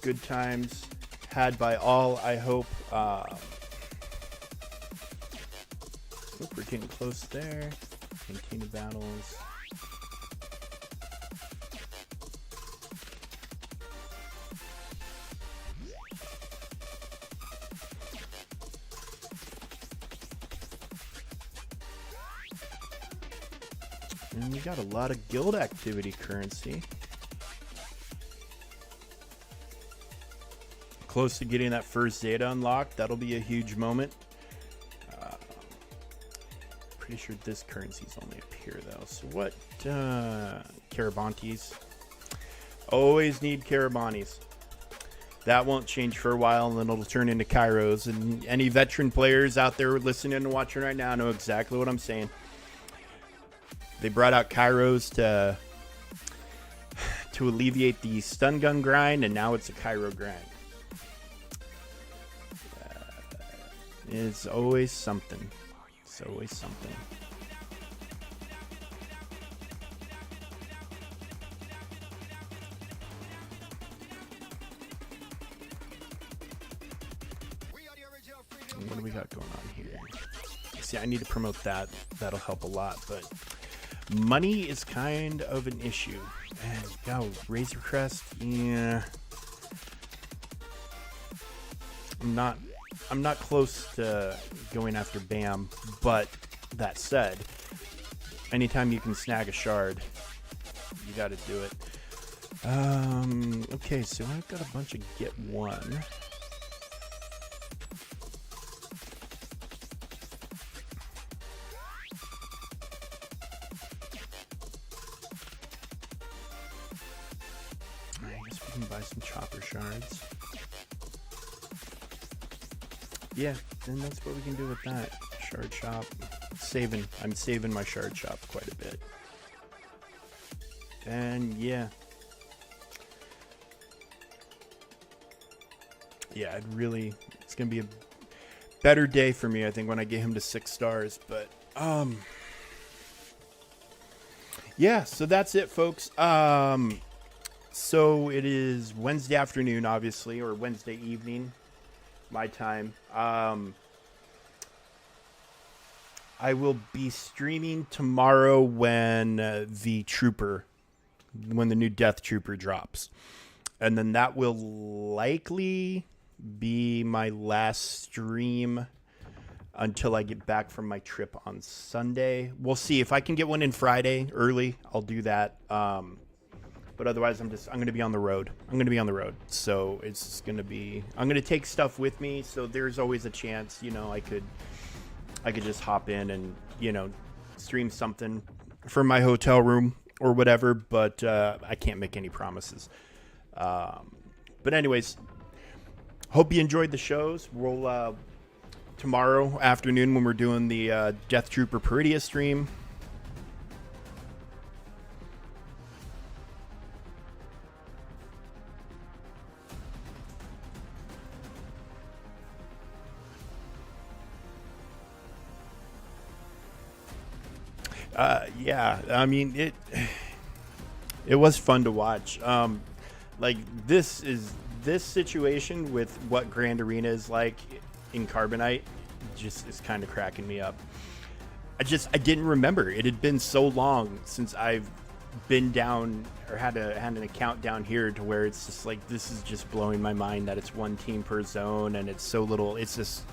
Good times had by all, I hope. We're getting close there. Cantina battles. And we got a lot of guild activity currency. Close to getting that first Zeta unlocked. That'll be a huge moment. Pretty sure this currency's only up here though. So what? Carabantes. Always need Carabantes. That won't change for a while, and then it'll turn into Kairos. And any veteran players out there listening and watching right now know exactly what I'm saying. They brought out Kairos to alleviate the stun gun grind, and now it's a Cairo grind. It's always something. It's always something. And what do we got going on here? See, I need to promote that. That'll help a lot, but money is kind of an issue. And go Razor Crest, yeah. I'm not close to going after Bam, but that said, anytime you can snag a shard, you got to do it. Okay, so I've got a bunch of get one. I guess we can buy some chopper shards. Yeah, then that's what we can do with that. Shard shop. I'm saving my shard shop quite a bit. And yeah. Yeah, it's going to be a better day for me, I think, when I get him to 6 stars. But, yeah, so that's it, folks. So it is Wednesday afternoon, obviously, or Wednesday evening. My time. I will be streaming tomorrow when the new Death Trooper drops. And then that will likely be my last stream until I get back from my trip on Sunday. We'll see. If I can get one in Friday early, I'll do that. But otherwise, I'm going to be on the road. So it's going to be, I'm going to take stuff with me. So there's always a chance, I could just hop in and, stream something from my hotel room or whatever. But I can't make any promises. But anyways, hope you enjoyed the shows. We'll, tomorrow afternoon when we're doing the Death Trooper Peridia stream, yeah, I mean, it was fun to watch. Like this situation with what Grand Arena is like in Carbonite just is kind of cracking me up. I didn't remember. It had been so long since I've been down or had an account down here to where it's just like, this is just blowing my mind that it's one team per zone and it's so little. It's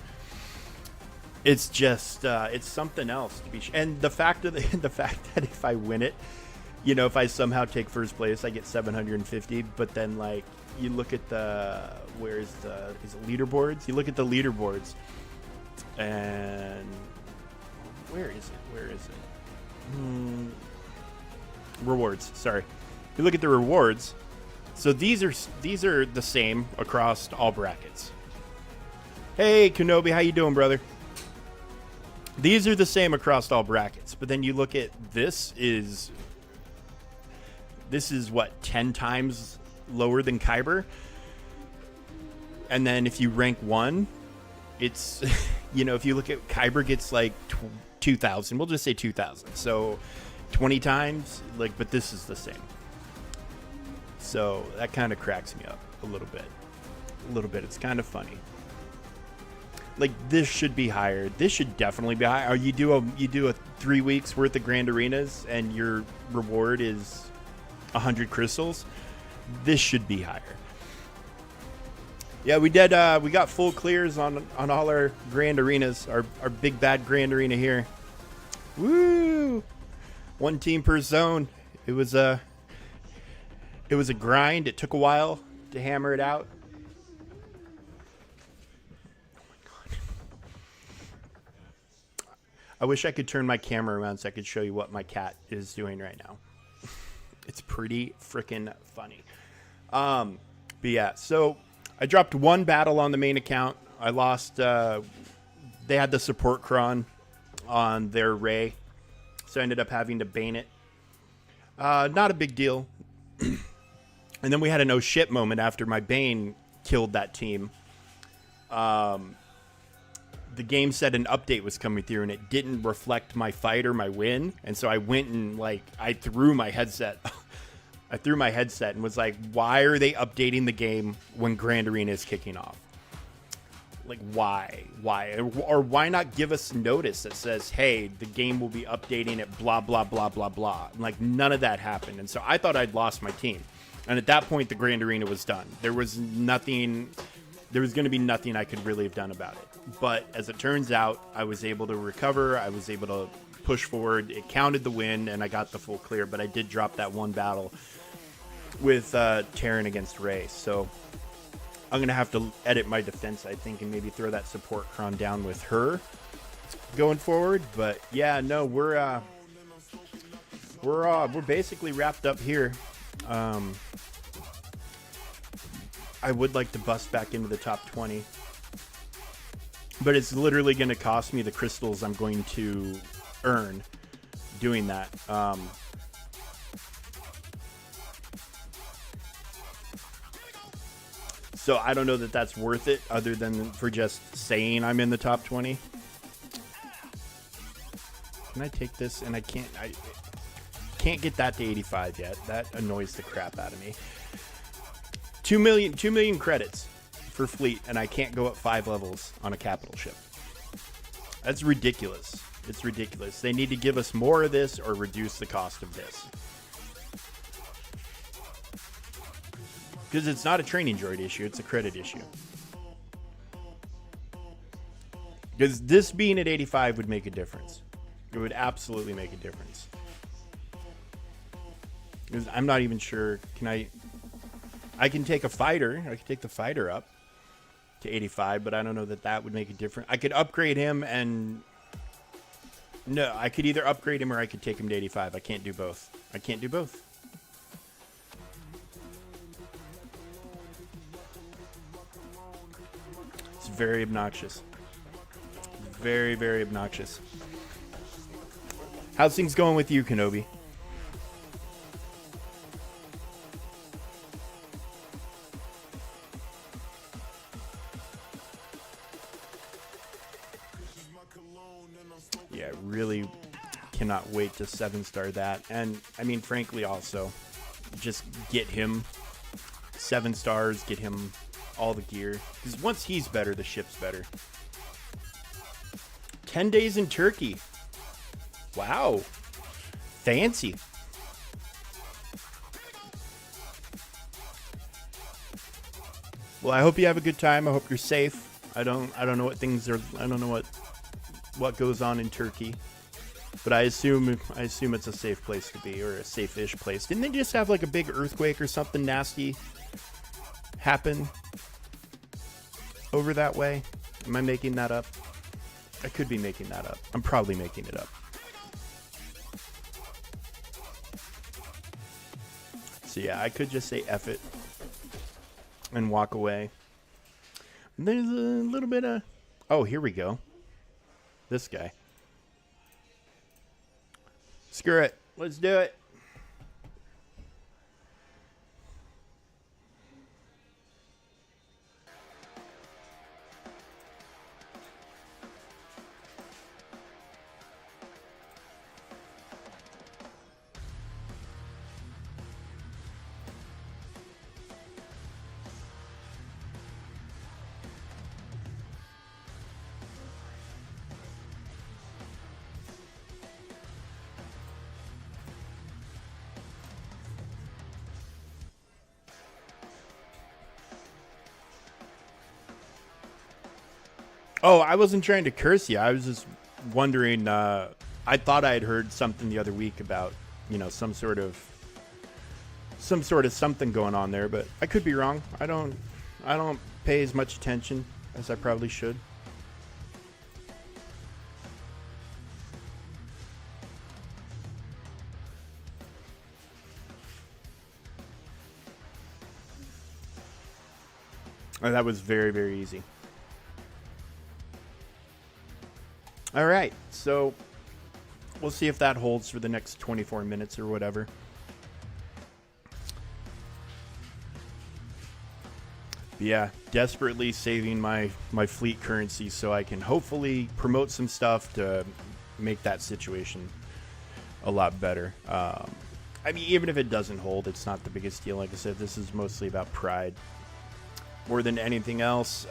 something else to be. And the fact that if I win it, if I somehow take first place, I get 750. But then, like, you look at is it leaderboards? You look at the leaderboards, and where is it? Rewards. Sorry, you look at the rewards, So these are the same across all brackets. Hey, Kenobi, how you doing, brother? These are the same across all brackets, but then you look at this is what, 10 times lower than Kyber? And then if you rank 1, it's, if you look at Kyber gets like 2,000. We'll just say 2,000. So 20 times, but this is the same. So that kind of cracks me up a little bit. It's kind of funny. This should be higher. This should definitely be higher. You do a 3 weeks worth of Grand Arenas and your reward is 100 crystals. This should be higher. Yeah, we did. We got full clears on all our Grand Arenas. Our big bad Grand Arena here. Woo! 1 team per zone. It was a grind. It took a while to hammer it out. I wish I could turn my camera around so I could show you what my cat is doing right now. It's pretty freaking funny. But yeah, so I dropped 1 battle on the main account. I lost. They had the support cron on their Ray, so I ended up having to bane it. Not a big deal. And then we had an oh shit moment after my bane killed that team. The game said an update was coming through and it didn't reflect my fight or my win. And so I went and I threw my headset. I threw my headset and was like, why are they updating the game when Grand Arena is kicking off? Why? Or why not give us notice that says, hey, the game will be updating at blah, blah, blah, blah, blah. None of that happened. And so I thought I'd lost my team. And at that point, the Grand Arena was done. There was going to be nothing I could really have done about it. But as it turns out, I was able to recover. I was able to push forward. It counted the win, and I got the full clear. But I did drop that 1 battle with Terran against Ray. So I'm going to have to edit my defense, I think, and maybe throw that support cron down with her going forward. But yeah, no, we're basically wrapped up here. I would like to bust back into the top 20, but it's literally going to cost me the crystals I'm going to earn doing that. So I don't know that that's worth it other than for just saying I'm in the top 20. Can I take this? And I can't get that to 85 yet. That annoys the crap out of me. 2 million credits for fleet, and I can't go up 5 levels on a capital ship. That's ridiculous. It's ridiculous. They need to give us more of this or reduce the cost of this. Because it's not a training droid issue, it's a credit issue. Because this being at 85 would make a difference. It would absolutely make a difference. Because I'm not even sure, I can take a fighter. I can take the fighter up to 85, but I don't know that would make a difference. I could upgrade him and... No, I could either upgrade him or I could take him to 85. I can't do both. I can't do both. It's very obnoxious. Very, very obnoxious. How's things going with you, Kenobi? Yeah, really cannot wait to 7-star that. And, I mean, frankly, also, just get him 7 stars, get him all the gear. Because once he's better, the ship's better. 10 days in Turkey. Wow. Fancy. Well, I hope you have a good time. I hope you're safe. I don't know what things are. I don't know what goes on in Turkey, but I assume it's a safe place to be, or a safe-ish place. Didn't they just have a big earthquake or something nasty happen over that way? Am I making that up? I could be making that up. I'm probably making it up. So yeah, I could just say F it and walk away. There's a little bit of... Oh, here we go. This guy. Screw it. Let's do it. Oh, I wasn't trying to curse you. I was just wondering. I thought I had heard something the other week about, some sort of something going on there, but I could be wrong. I don't pay as much attention as I probably should. Oh, that was very, very easy. All right, so we'll see if that holds for the next 24 minutes or whatever. But yeah, desperately saving my fleet currency so I can hopefully promote some stuff to make that situation a lot better. I mean, even if it doesn't hold, it's not the biggest deal. Like I said, this is mostly about pride more than anything else.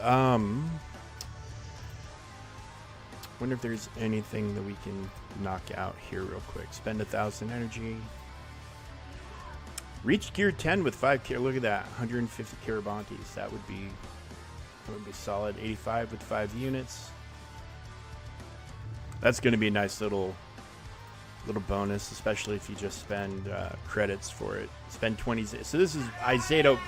Wonder if there's anything that we can knock out here real quick. Spend 1,000 energy. Reach gear 10 with 5 care. Look at that, 150 Carabantes. That would be solid. 85 with 5 units. That's going to be a nice little bonus, especially if you just spend credits for it. Spend 20. So this is Izato.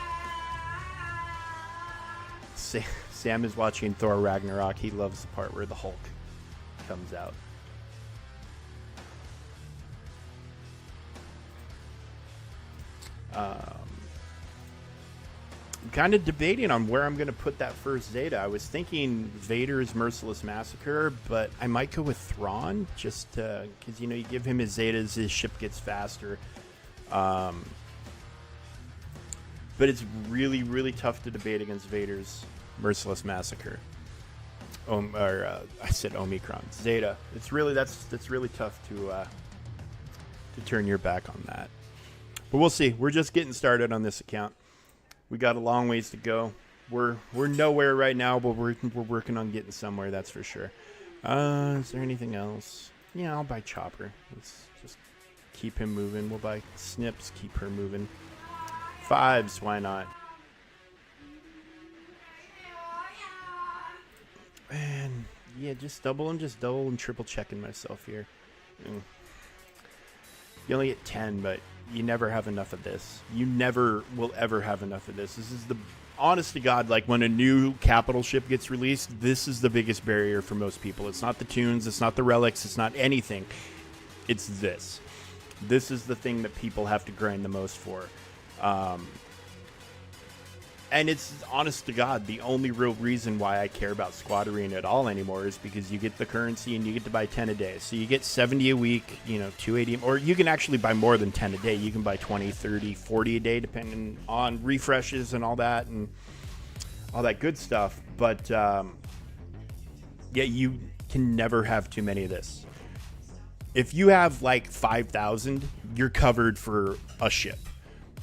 Sam is watching Thor Ragnarok. He loves the part where the Hulk comes out. I'm kind of debating on where I'm going to put that first Zeta. I was thinking Vader's Merciless Massacre, but I might go with Thrawn just because, you give him his Zetas, his ship gets faster. But it's really, really tough to debate against Vader's Merciless Massacre. I said Omicron. Zeta. It's really that's really tough to turn your back on that. But we'll see. We're just getting started on this account. We got a long ways to go. We're nowhere right now, but we're working on getting somewhere. That's for sure. Is there anything else? Yeah, I'll buy Chopper. Let's just keep him moving. We'll buy Snips. Keep her moving. 5s. Why not? And yeah, just double and triple checking myself here. You only get 10, but you never have enough of this. You never will ever have enough of this. This is the honest to God, like when a new capital ship gets released, this is the biggest barrier for most people. It's not the tunes, it's not the relics, it's not anything. It's this. This is the thing that people have to grind the most for. And it's, honest to God, the only real reason why I care about Squad Arena at all anymore is because you get the currency and you get to buy 10 a day. So you get 70 a week, 280, or you can actually buy more than 10 a day. You can buy 20, 30, 40 a day, depending on refreshes and all that and all that good stuff. But, yeah, you can never have too many of this. If you have like 5,000, you're covered for a ship.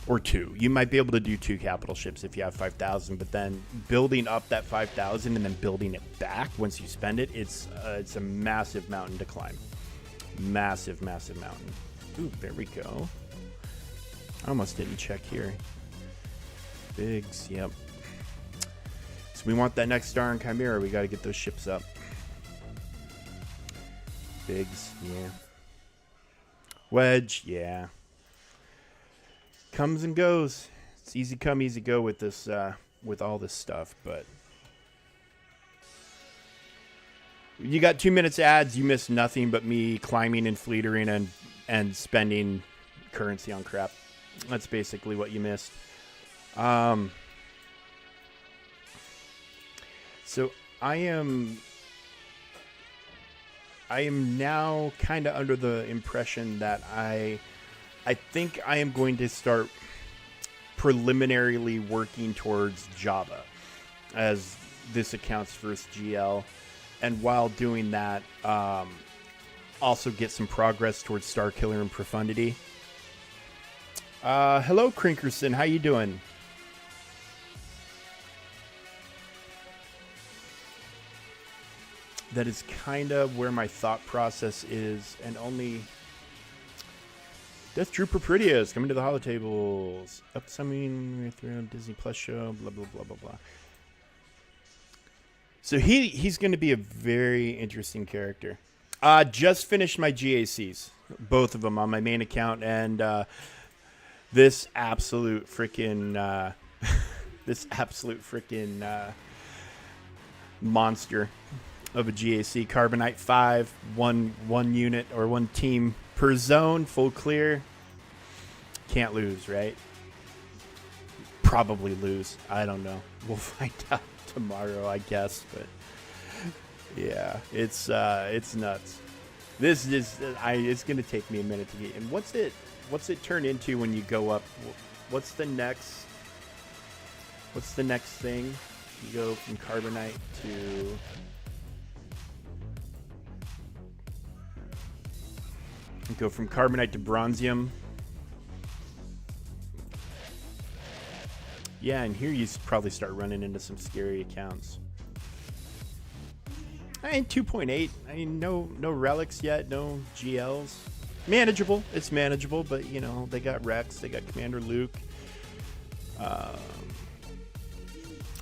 Or 2. You might be able to do 2 capital ships if you have 5,000, but then building up that 5,000 and then building it back once you spend it, it's a massive mountain to climb. Massive, massive mountain. Ooh, there we go. I almost didn't check here. Bigs, yep. So we want that next star in Chimera. We got to get those ships up. Bigs, yeah. Wedge, yeah. Comes and goes. It's easy come, easy go with this, with all this stuff. But you got 2 minutes ads. You missed nothing but me climbing in Fleet Arena and spending currency on crap. That's basically what you missed. So I am now kind of under the impression that I think I am going to start preliminarily working towards Java as this account's first GL, and while doing that, also get some progress towards Star Killer and Profundity. Hello, Crinkerson. How you doing? That is kind of where my thought process is, and only Death Trooper Prettia is coming to the holotables. Upcoming Disney Plus show, blah, blah, blah, blah, blah. So he's going to be a very interesting character. Just finished my GACs, both of them on my main account, and this absolute freaking monster of a GAC. Carbonite 5, one unit or one team per zone, full clear. Can't lose, right? Probably lose. I don't know. We'll find out tomorrow, I guess. But yeah, it's nuts. This is it's gonna take me a minute to get. And what's it turn into when you go up? What's the next thing? You go from Carbonite to Bronzium. Yeah, and here you probably start running into some scary accounts. I mean, 2.8. I mean, no relics yet, no GLs. Manageable. It's manageable, but you know they got Rex, they got Commander Luke.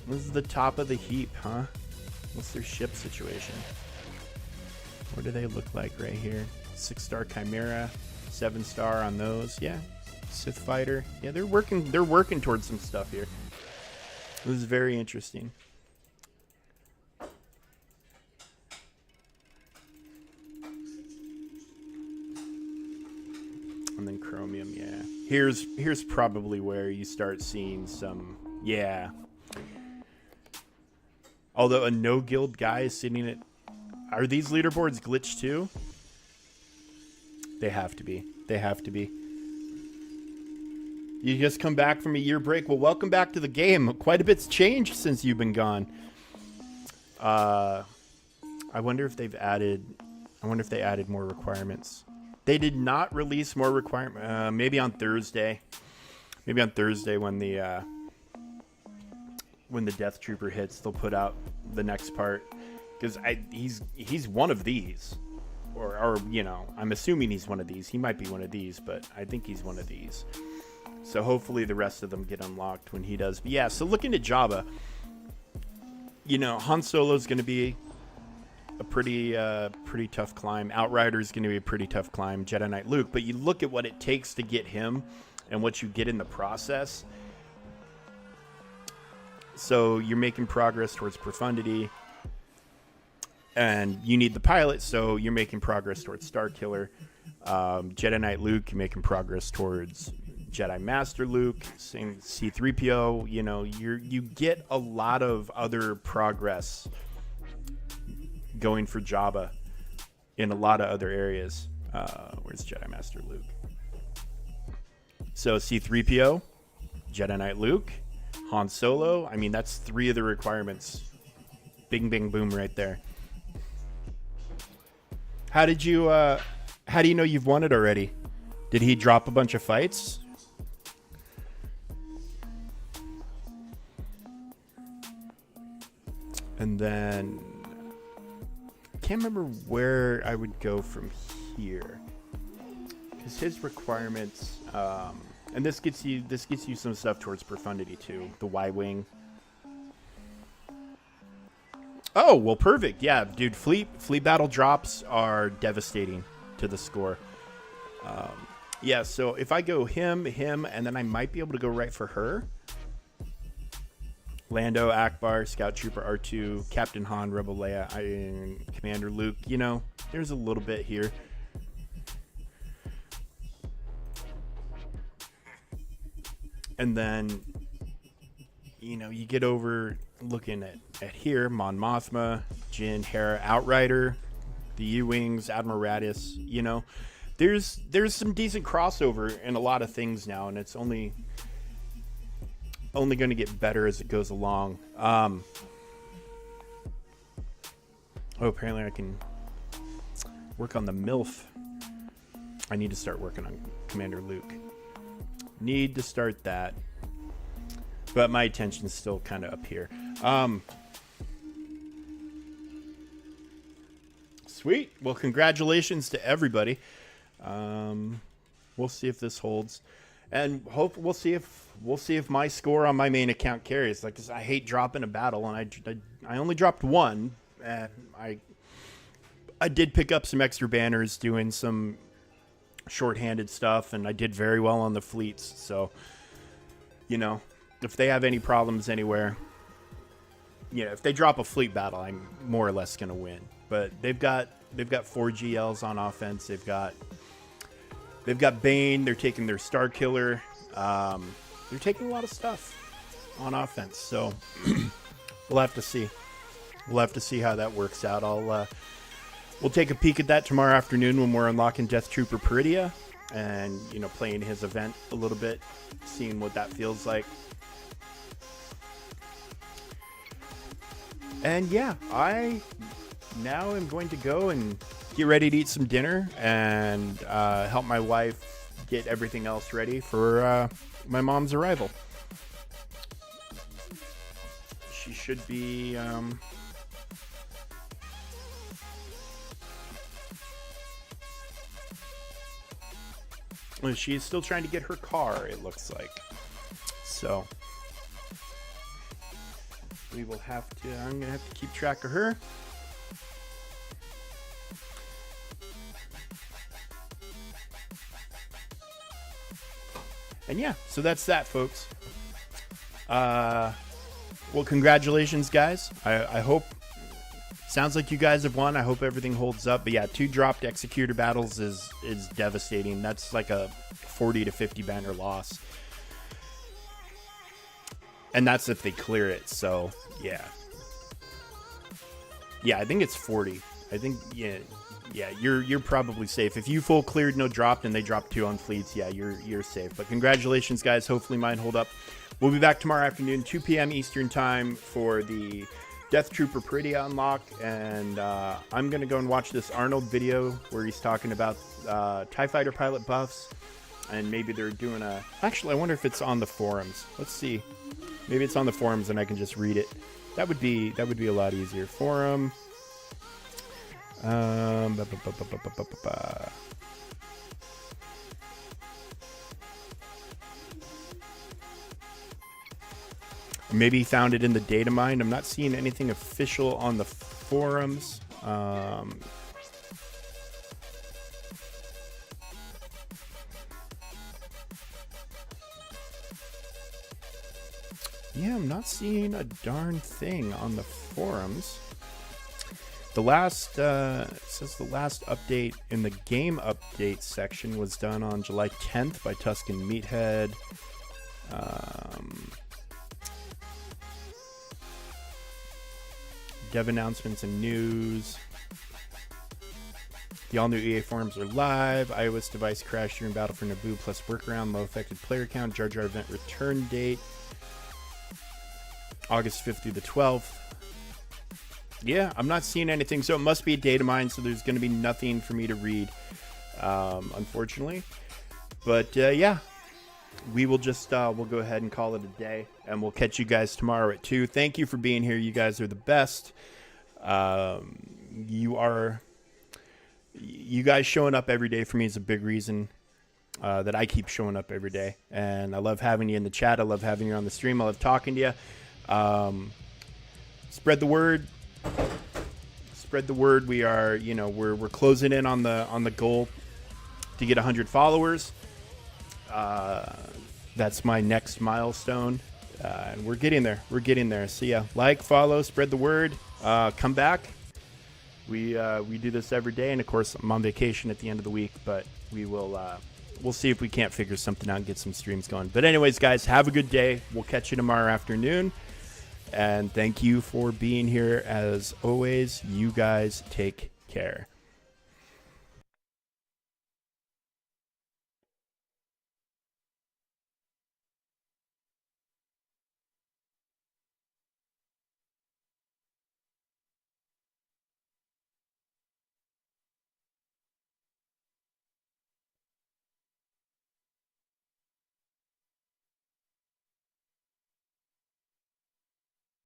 This is the top of the heap, huh? What's their ship situation? What do they look like right here? 6-star Chimera, 7-star on those. Yeah, Sith Fighter. Yeah, they're working towards some stuff here. This is very interesting. And then Chromium, yeah. Here's probably where you start seeing some, yeah. Although a no guild guy is sitting at, are these leaderboards glitched too? They have to be. They have to be. You just come back from a year break. Well, welcome back to the game. Quite a bit's changed since you've been gone. I wonder if they've added. I wonder if they added more requirements. They did not release more requirements. Maybe on Thursday. Maybe on Thursday when the Death Trooper hits, they'll put out the next part. Because he's one of these. Or, you know, I'm assuming he's one of these. He might be one of these, but I think he's one of these. So hopefully the rest of them get unlocked when he does. But yeah, so looking at Jabba, you know, Han Solo's going to be a pretty tough climb. Outrider's going to be a pretty tough climb. Jedi Knight Luke. But you look at what it takes to get him and what you get in the process. So you're making progress towards Profundity. And you need the pilot, so you're making progress towards Star Killer. Jedi Knight Luke, you're making progress towards Jedi Master Luke. Same C-3PO. You know, you get a lot of other progress going for Jabba in a lot of other areas. Where's Jedi Master Luke? So C-3PO, Jedi Knight Luke, Han Solo. I mean, that's 3 of the requirements. Bing, bing, boom right there. How do you know you've won it already? Did he drop a bunch of fights? And then I can't remember where I would go from here, because his requirements, and this gets you some stuff towards Profundity too. The Y-wing. Oh, well, perfect. Yeah, dude, fleet battle drops are devastating to the score. Yeah, so if I go him, and then I might be able to go right for her. Lando, Akbar, Scout Trooper R2, Captain Han, Rebel Leia, Commander Luke. You know, there's a little bit here. And then, you know, you get over looking at here, Mon Mothma, Jin, Hera, Outrider, the U-Wings, Admiral Radius, you know, there's some decent crossover in a lot of things now, and it's only going to get better as it goes along. Oh, apparently I can work on the MILF. I need to start working on Commander Luke. Need to start that. But my attention's still kind of up here. Sweet. Well, congratulations to everybody. We'll see if this holds, and we'll see if my score on my main account carries. Like, 'cause I hate dropping a battle, and I only dropped one, and I did pick up some extra banners doing some shorthanded stuff, and I did very well on the fleets. So, you know, if they have any problems anywhere, you know, if they drop a fleet battle, I'm more or less going to win. But they've got 4 GLs on offense. They've got Bane. They're taking their Star Killer. They're taking a lot of stuff on offense. So we'll have to see. We'll have to see how that works out. We'll take a peek at that tomorrow afternoon when we're unlocking Death Trooper Peridia, and, you know, playing his event a little bit, seeing what that feels like. And yeah, I now am going to go and get ready to eat some dinner and help my wife get everything else ready for my mom's arrival. She should be... she's still trying to get her car, it looks like. So I'm going to have to keep track of her. And yeah, so that's that, folks. Well, congratulations, guys. I hope... Sounds like you guys have won. I hope everything holds up. But yeah, 2 dropped Executor battles is devastating. That's like a 40 to 50 banner loss. And that's if they clear it. So, yeah. Yeah, I think it's 40. I think, yeah, you're probably safe. If you full cleared, no dropped, and they dropped 2 on fleets, yeah, you're safe. But congratulations, guys. Hopefully mine hold up. We'll be back tomorrow afternoon, 2 p.m. Eastern time for the Death Trooper Peridia unlock, and I'm going to go and watch this Arnold video where he's talking about TIE Fighter pilot buffs, and maybe they're doing a... Actually, I wonder if it's on the forums. Let's see. Maybe it's on the forums and I can just read it. That would be a lot easier. Forum. Maybe he found it in the data mine. I'm not seeing anything official on the forums. Yeah, I'm not seeing a darn thing on the forums. The last, it says the last update in the game update section was done on July 10th by Tuscan Meathead. Dev announcements and news. The all-new EA forums are live. iOS device crash during Battle for Naboo plus workaround. Low affected player count. Jar Jar event return date. August 5th through the 12th. Yeah, I'm not seeing anything. So it must be a data mine. So there's going to be nothing for me to read, unfortunately. But yeah, we will just we'll go ahead and call it a day, and we'll catch you guys tomorrow at 2. Thank you for being here. You guys are the best. You guys showing up every day for me is a big reason that I keep showing up every day. And I love having you in the chat. I love having you on the stream. I love talking to you. Spread the word. Spread the word. We are, we're closing in on the goal to get 100 followers. That's my next milestone, and we're getting there. So yeah, like, follow, spread the word. Come back. We do this every day, and of course I'm on vacation at the end of the week, but we'll see if we can't figure something out and get some streams going. But anyways, guys, have a good day. We'll catch you tomorrow afternoon, And thank you for being here. As always, you guys take care.